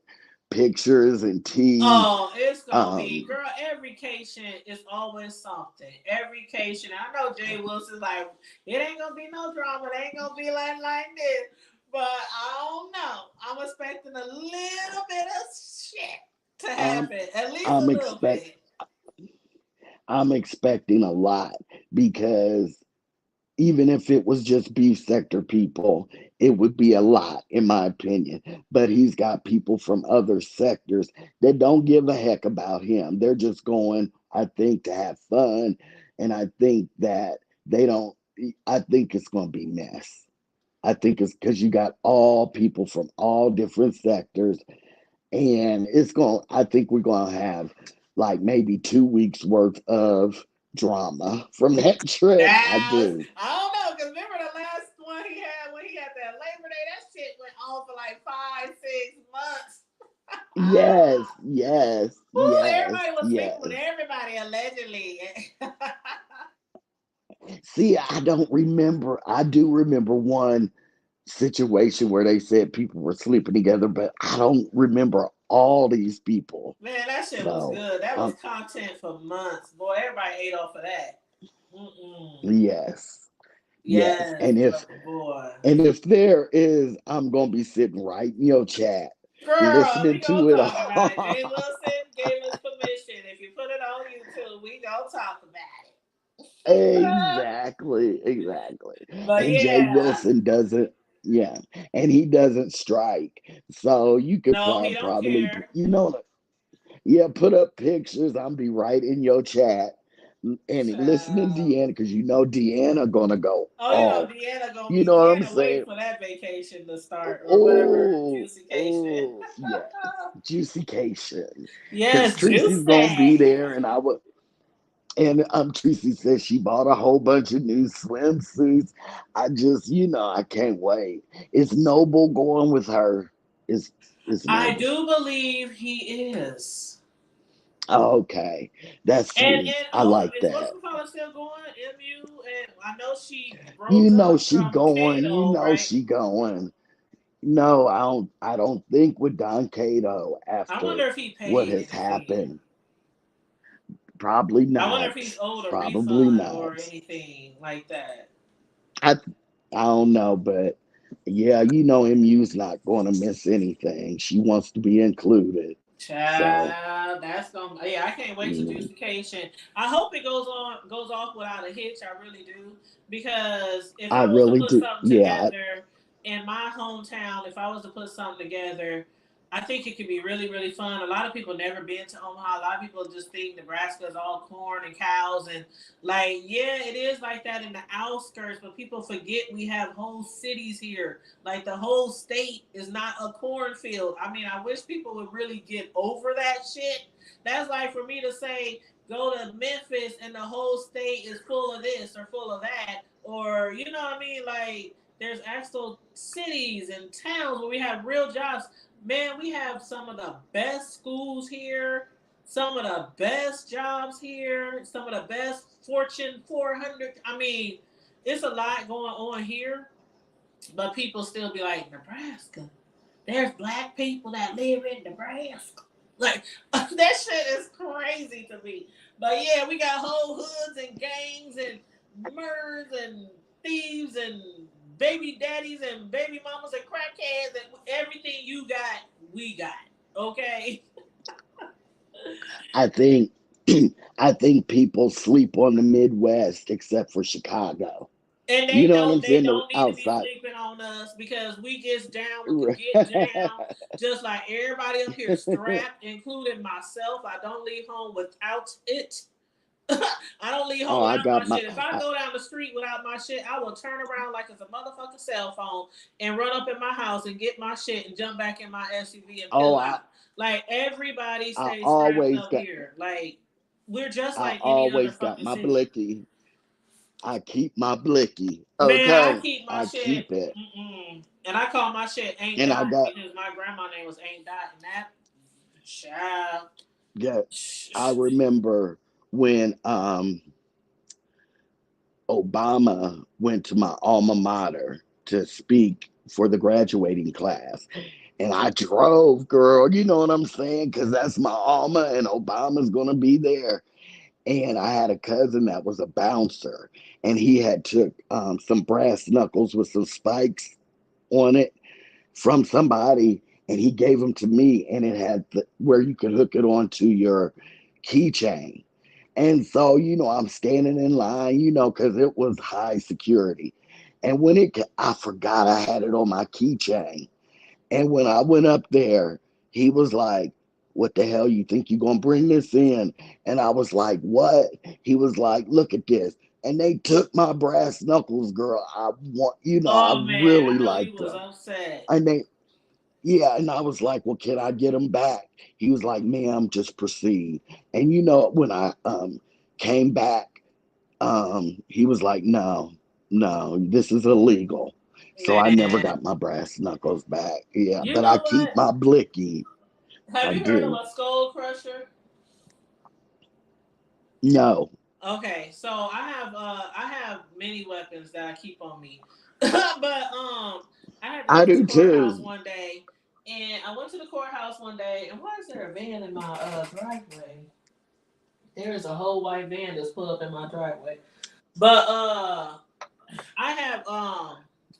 pictures and tea? Oh, it's gonna be, Um, girl. Every cation is always something. Every cation. I know Jay Wilson's like, it ain't gonna be no drama. It ain't gonna be like this. But I don't know. I'm expecting a little bit of shit to I'm happen. At least a I'm little expect bit. I'm expecting a lot because even if it was just B sector people, it would be a lot, in my opinion. But he's got people from other sectors that don't give a heck about him. They're just going, I think, to have fun. And I think that they don't, I think it's going to be mess. I think it's because you got all people from all different sectors. And I think we're going to have like maybe 2 weeks worth of drama from that trip. I That's, do. I don't know, because remember the last one he had when he had that Labor Day, that shit went on for like 5, 6 months. Yes, yes, Ooh, yes, everybody was sleeping yes. with everybody allegedly. See, I don't remember. I do remember one situation where they said people were sleeping together, but I don't remember all these people. Man, that shit was So, good. That was content for months. Boy, everybody ate off of that. Mm-mm. yes, yes. Yes, boy. And if there is, I'm gonna be sitting right in your chat, Girl, we listening gonna to it talk about it. all. Jay Wilson gave us permission. If you put it on YouTube, we gonna talk about it. Exactly, exactly. But And Jay yeah, Wilson doesn't, yeah, and he doesn't strike. So you could no, he don't probably, care. yeah, put up pictures. I'll be right in your chat and listening to Child. Deanna because you know Deanna gonna go Oh, you know, off. Deanna gonna You be know what I'm Deanna waiting saying? for that vacation to start or whatever Oh, juicycation. oh, yes, juicycation. Because Yes, Tracy's juicy. gonna be there, and I would. And Tracy says she bought a whole bunch of new swimsuits. I just, I can't wait. Is Noble going with her? Is I Noble? do believe he is. Oh, okay, that's sweet. I like Is what's that. the fella still going? MU, and I know she broke up She from going. Kato, right? She going. No, I don't. I don't think with Don Cato I after wonder if he what paid has anything. happened. Probably I wonder not. if he's owed a Probably refund not. or anything like that. I I don't know, but yeah, MU's not going to miss anything. She wants to be included. So Child, that's gonna yeah. I can't wait to mm, justification. I hope it goes off without a hitch. I really do because if I I was to really put do. something Yeah, together in my hometown, if I was to put something together, I think it could be really really fun. A lot of people never been to Omaha. A lot of people just think Nebraska is all corn and cows and like yeah, it is like that in the outskirts. But people forget we have whole cities here. Like the whole state is not a cornfield. I mean, I wish people would really get over that shit. That's like for me to say, go to Memphis and the whole state is full of this or full of that. Or, you know what I mean? Like, there's actual cities and towns where we have real jobs. Man, we have some of the best schools here, some of the best jobs here, some of the best Fortune 400. I mean, it's a lot going on here, but people still be like, Nebraska. There's black people that live in Nebraska. Like, that shit is crazy to me. But yeah, we got whole hoods and gangs and murders and thieves and baby daddies and baby mamas and crackheads and everything you got, we got. Okay? I think I think people sleep on the Midwest except for Chicago. And You they know what don't I'm they saying? The don't need to be outside. sleeping on us because we get down with the get down, just like everybody up here strapped, including myself. I don't leave home without it. I don't leave home Oh, I without my got my. shit. If I go down the street without my shit, I will turn around like it's a motherfucking cell phone and run up in my house and get my shit and jump back in my SUV and Oh, peel out. Like everybody I stays strapped always up got. here. Like we're just I like any other always got fucking my city. blicky. I keep my blicky. Man, I Okay, keep my I shit. keep it, And I call my shit Ain't and I Dot got. because my grandma name was Ain't Dot, and that child. Yeah, I remember when Obama went to my alma mater to speak for the graduating class. And I drove, girl, you know what I'm saying? Because that's my alma and Obama's going to be there. And I had a cousin that was a bouncer, and he had took some brass knuckles with some spikes on it from somebody, and he gave them to me, and it had where you could hook it onto your keychain. And so, I'm standing in line, because it was high security. And when I forgot I had it on my keychain. And when I went up there, he was like, "What the hell you think you gonna bring this in?" And I was like, "What?" He was like, "Look at this." And they took my brass knuckles, girl. I Oh man, really I know you liked was them. upset. And yeah, and I was like, "Well, can I get them back?" He was like, "Ma'am, just proceed." And when I came back, he was like, "No, no, this is illegal." So I never Man, got my brass knuckles back. Yeah, you but I know keep what? my blicky. Have I you heard of do. a skull crusher? No, Okay, so I have many weapons that I keep on me, but I had to I go to the do courthouse too. one day, and I went to the courthouse one day, and why is there a van in my driveway? There is a whole white van that's pulled up in my driveway. But I have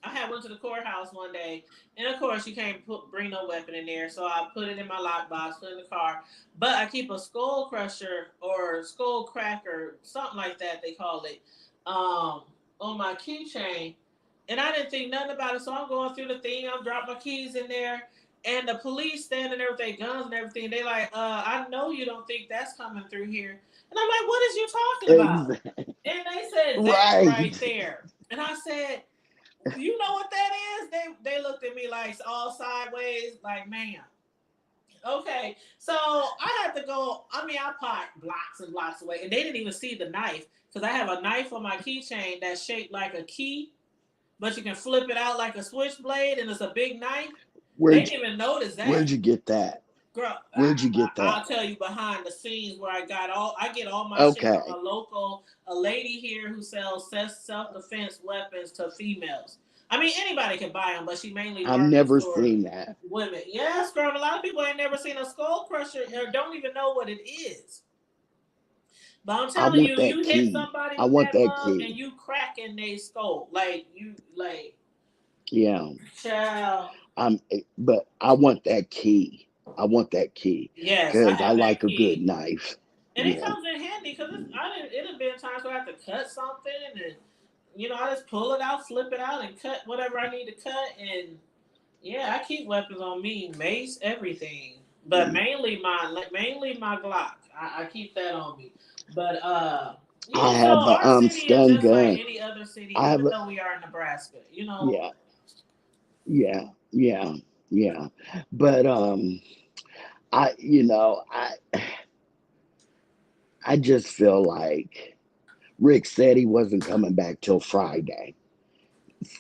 I had went to the courthouse one day, and of course you can't bring no weapon in there, so I put it in my lockbox, put it in the car. But I keep a skull crusher or skull cracker, something like that they call it, on my keychain. And I didn't think nothing about it, so I'm going through the thing. I'm dropping my keys in there, and the police standing there with their guns and everything. They like, I know you don't think that's coming through here, and I'm like, what is you talking about? Exactly. And they said that right Right. there. And I said, you know what that is? They looked at me like all sideways, like, ma'am, Okay, so I had to go. I mean, I parked blocks and blocks away, and they didn't even see the knife because I have a knife on my keychain that's shaped like a key, but you can flip it out like a switchblade, and it's a big knife. They Where'd didn't even notice Where'd that. you get that? Girl, Where'd you get that? I'll tell you behind the scenes where I get all my shit from Okay. a lady here who sells self defense weapons to females. I mean, anybody can buy them, but she mainly I've markets never for seen that. women. Yes, girl, a lot of people ain't never seen a skull crusher or don't even know what it is. But I'm I telling want you, that you hit key. somebody I with want that that mug and key. you cracking their skull. Like, Yeah. child. But I want that key. I want that key Yes, I because I have that like a good key. knife. And it Yeah. comes in handy because it have been times where I have to cut something and I just pull it out, flip it out, and cut whatever I need to cut. And yeah, I keep weapons on me, mace, everything, but mainly my Glock. I keep that on me. But I yeah, so have our a city is stun just like gun. any other city, I have even a though we are in Nebraska. yeah, yeah, yeah, yeah. But I I just feel like Rick said he wasn't coming back till Friday.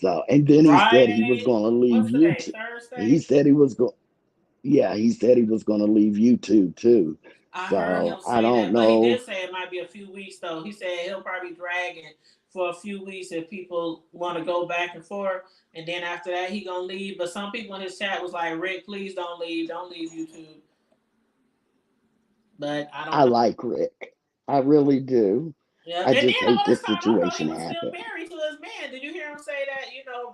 So, and then he said he was Friday. going to leave What's today? YouTube. He Thursday. said he was going. Yeah, he said he was going to leave YouTube too. I heard him So I say don't that, but he did know. say it might be a few weeks though. He said he'll probably be dragging for a few weeks if people want to go back and forth, and then after that he gonna leave. But some people in his chat was like, "Rick, please don't leave YouTube." But I don't I know. like Rick. I really do. Yeah, I and just then all hate this this time I thought he situation was still happened. married to his man. Did you hear him say that?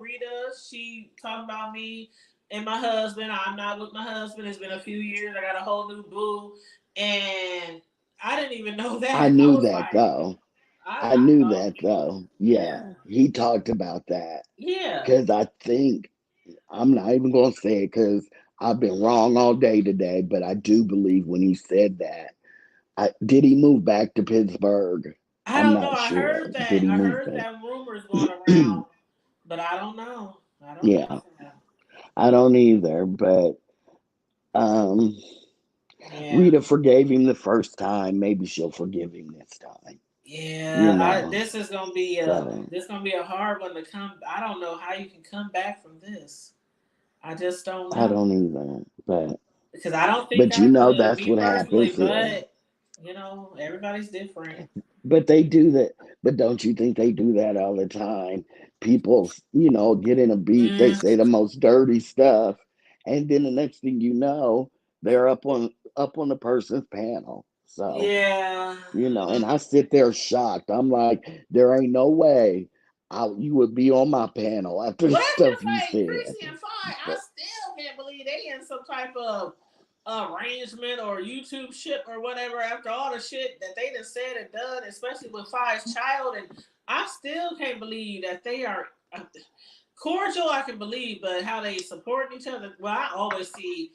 Rita, she talking about me and my husband. I'm not with my husband. It's been a few years. I got a whole new boo, and I didn't even know I that. I knew was that like, though. I I knew thought, that though. Yeah, yeah, he talked about that yeah. because I think I'm not even going to say it because I've been wrong all day today, but I do believe when he said that. Did he move back to Pittsburgh? I I'm don't know. not I sure. heard Did that. he I move heard back? that rumors going around, but I don't know. I don't know. Yeah, I don't either. But um, Yeah. Rita forgave him the first time. Maybe she'll forgive him this time. You Yeah, know. this is gonna be So a hard one to come. I don't know how you can come back from this. I just don't I know don't either. because I don't think But I could, that's me what personally. happens here. But everybody's different. But they do that. But don't you think they do that all the time? People, get in a beef. They Mm, say the most dirty stuff, and then the next thing you know, they're up on the person's panel. So yeah. and I sit there shocked. I'm like, there ain't no way you would be on my panel after the Well, that's stuff just you like said. Creasy and Fi. I But still can't believe they in some type of arrangement or YouTube ship or whatever after all the shit that they done said and done, especially with Fi's child. And I still can't believe that they are cordial. I can believe, but how they supporting each other. Well, I always see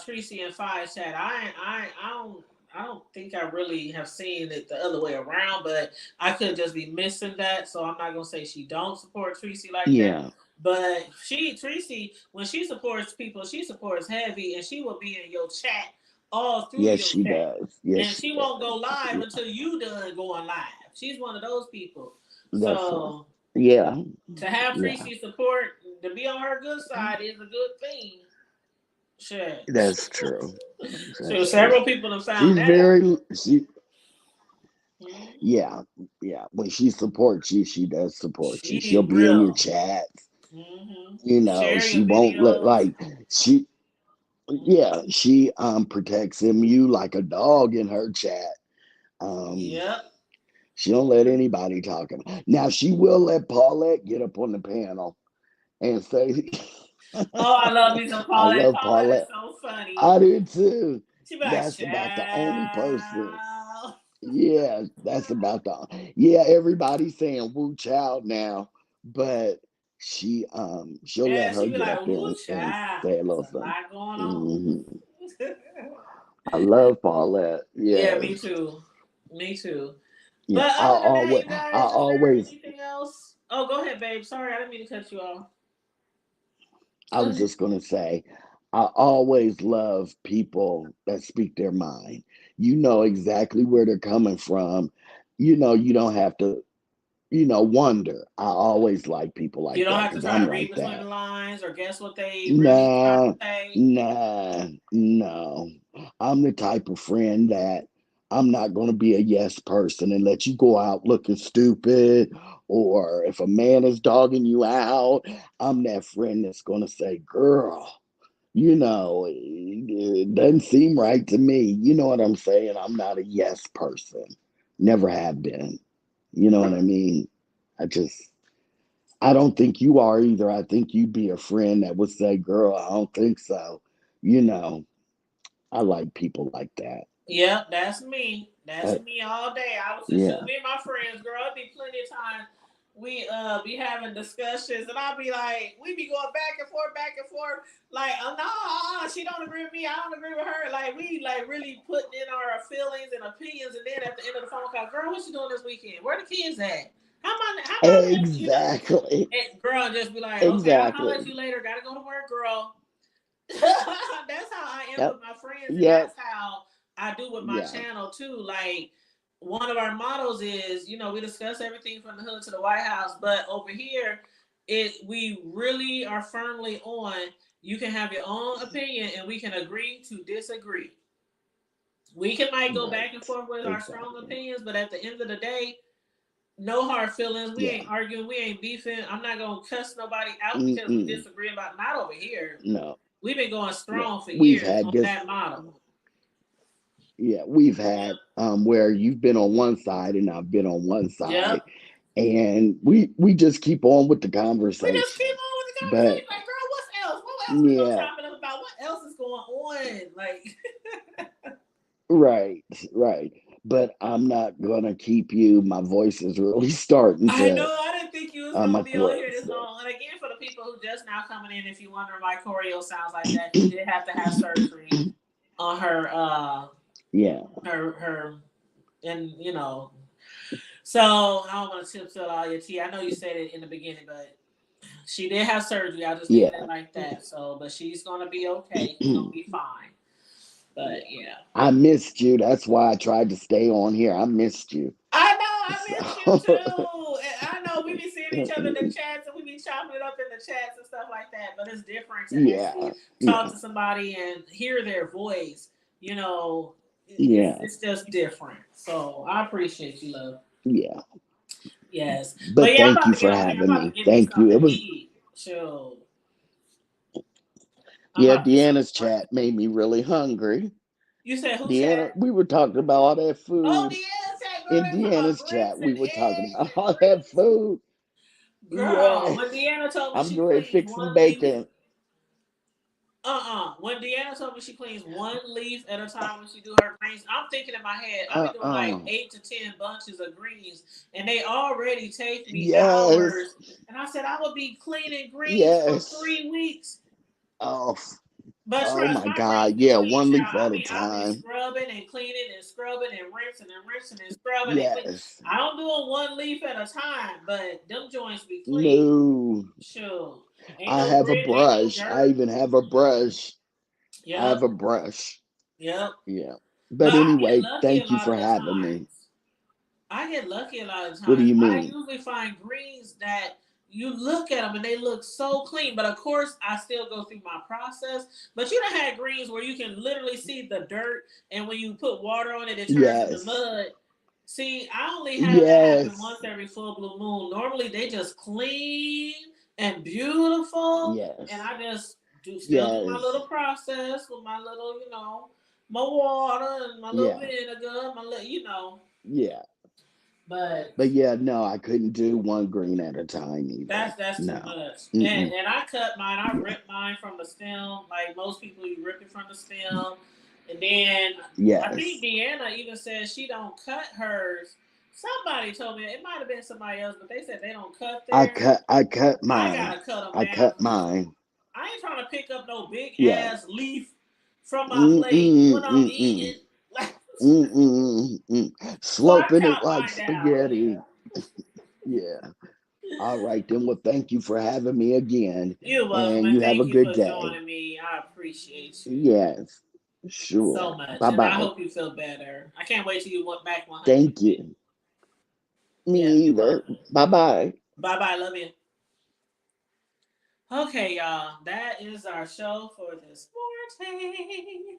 Tracy and Fi's chat. I don't think I really have seen it the other way around, but I could just be missing that. So I'm not gonna say she don't support Tracy like that. yeah, But Tracy, when she supports people, she supports heavy, and she will be in your chat all through yes, your she chat, does. Yes, and she she won't go does. live Yeah, until you done going live. She's one of those people. that's So yeah, to have yeah. Tracy support, to be on her good side is a good thing. Shit. That's true. So That's true. several people have found She's that out. very she Mm-hmm. yeah, yeah. When she supports you, she does support you. She'll She be in your will. chats. Mm-hmm. Share She your won't let videos. she Mm-hmm. yeah, she protects him you like a dog in her chat. Um Yep. she don't let anybody talk about. Now she will let Paulette get up on the panel and say Oh, I love me some I Paulette. love Paulette is Paulette. so funny. I do too. She be like, That's about the only person. child. Yeah, that's about the yeah, everybody's saying woo child now, but she'll let And her she be get up like, there ooh, and child. say a It's little a something. lot going on. Hmm I love Paulette. Yeah, me Yes. too. Me too. Yeah. But other than that, you I guys, is there always anything else? Oh, go ahead, babe. Sorry, I didn't mean to cut you off. I Go was ahead. just gonna say, I always love people that speak their mind. You know exactly where they're coming from. You don't have to, wonder. I always like people You like don't that have to because try I'm to read like between that. the lines or guess what they really trying to Nah, say. nah, no. I'm the type of friend that I'm not going to be a yes person and let you go out looking stupid. Or if a man is dogging you out, I'm that friend that's going to say, girl, it doesn't seem right to me. You know what I'm saying? I'm not a yes person. Never have been. You know what I mean? I just, I don't think you are either. I think you'd be a friend that would say, girl, I don't think so. You know, I like people like that. Yep, that's me. That's Uh, me all day. I was just yeah. me and my friends, girl. It'd be plenty of time we be having discussions, and I'll be like, we be going back and forth. Like, oh no, she don't agree with me. I don't agree with her. Like we like really putting in our feelings and opinions, and then at the end of the phone call, girl, what you doing this weekend? Where the kids at? How my Exactly. and girl just be like, okay, I'll holler at Exactly. you later. Gotta go to work, girl. That's how I am Yep. with my friends, and Yep. that's how I do with my Yeah. channel too. Like one of our mottos is, we discuss everything from the hood to the White House, but over here, we really are firmly on. You can have your own opinion, and we can agree to disagree. We can might go back and Right. forth with our strong Exactly. opinions, but at the end of the day, no hard feelings. We Yeah. ain't arguing. We ain't beefing. I'm not gonna cuss nobody out because we Mm-mm. disagree about not over here. No. We've been going Yeah. strong for We've years had on this. that model. Yeah. We've Yep. had where you've been on one side and I've been on one Yep. side, and we just keep on with the We just keep conversation. on with the But conversation. Like, girl, what's else? What else we gonna yeah, chop it up about? What else is going on? Like, right, right. But I'm not gonna keep you. My voice is really starting I to know I didn't think you was gonna my be on here throat. this So long. And again, for the people who just now coming in, if you wonder why Corio sounds like that, she did have to have surgery on her yeah. her and so I don't want to tiptoe all your tea. I know you said it in the beginning, but she did have surgery. I'll just leave Yeah. that like that. So, but she's gonna be okay. She's gonna be fine. Yeah. But yeah, I missed you. That's why I tried to stay on here. I missed you. I know I missed you So too. And I know we be seeing each other in the chats and we be chopping it up in the chats and stuff like that. But it's different to yeah. actually talk Yeah. to somebody and hear their voice. It's Yeah. it's just different. So I appreciate you, love. Yeah. Yes, but But yeah, I'm thank about you to get for on here. I'm having about to me. get me Thank you. something It to was eat. So I'm Yeah, about to get something Deanna's to eat. chat made me really hungry. You said who Deanna, chat? we were talking about all that Oh, food. Deanna chat, girl. In They talking about Deanna's grits chat, and we were talking eggs about and all that grits. food. Girl, Yeah. when Deanna told me I'm she going to cleans fix some one leaf, bacon. When Deanna told me she cleans one leaf at a time when she do her greens, I'm thinking in my head, I'll be doing like Uh-uh. 8 to 10 bunches of greens, and they already take me Yes. hours. And I said I would be cleaning greens for Yes. 3 weeks. Oh, But oh trust, my my greens God. be Yeah, clean, one leaf child. at a I'll be time. scrubbing and cleaning and scrubbing and rinsing and scrubbing and clean. Yes. I don't do it one leaf at a time, but them joints be clean. No. Sure. Ain't I no have a grit, ain't no brush. I dirt. even have a brush. I Yep. have a brush. Yep. Yeah. But But I get anyway, lucky a thank you lot for of the having me. times. I get lucky a lot of What do times. you I mean? usually find greens that you look at them and they look so clean. But of course, I still go through my process. But you done had greens where you can literally see the dirt, and when you put water on it, it turns into Yes. mud. See, I only have that happen Yes. once every full blue moon. Normally, they just clean and beautiful, and Yes. I just still do my Yes. little process with my little, my water and my little Yeah. vinegar, my little. Yeah. But But yeah, no, I couldn't do one green at a time either. that's too No. much. And Mm-mm. and I cut mine. I Yeah. rip mine from the stem. Like most people, you rip it from the stem. And then I think Yes. Deanna even said she don't cut hers. Somebody told me it might have been somebody else, but they said they don't cut theirs. I cut I mine. gotta cut them I down cut because mine. I ain't trying to pick up no big Yeah. ass leaf from my plate when I'm Mm-mm-mm-mm. eating. Like, Mm-mm-mm-mm. so I Sloping it chop like mine down. Yeah. spaghetti. Yeah. All right, then. Well, thank you for having me again. You're welcome, And and you have a thank you good for day. joining me. I appreciate you Yes, so sure. much, Bye and I bye. hope you feel better. I can't wait till you went back 100%. Thank you. Me Yeah, you're either. welcome. Bye bye. Bye bye. Love you. Okay, y'all. That is our show for this morning.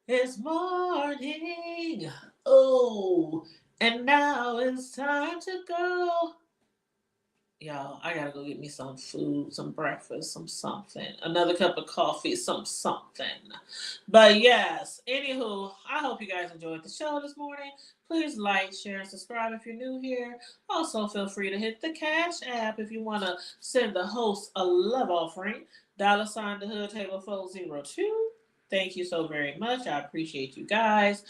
It's morning. Oh, and now it's time to go. Y'all, I gotta go get me some food, some breakfast, some something, another cup of coffee, some something. But yes, anywho, I hope you guys enjoyed the show this morning. Please like, share, and subscribe if you're new here. Also, feel free to hit the Cash App if you want to send the host a love offering. $ the hood table 402. Thank you so very much. I appreciate you guys.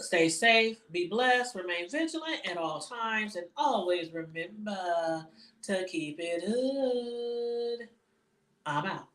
Stay safe, be blessed, remain vigilant at all times, and always remember to keep it hood. I'm out.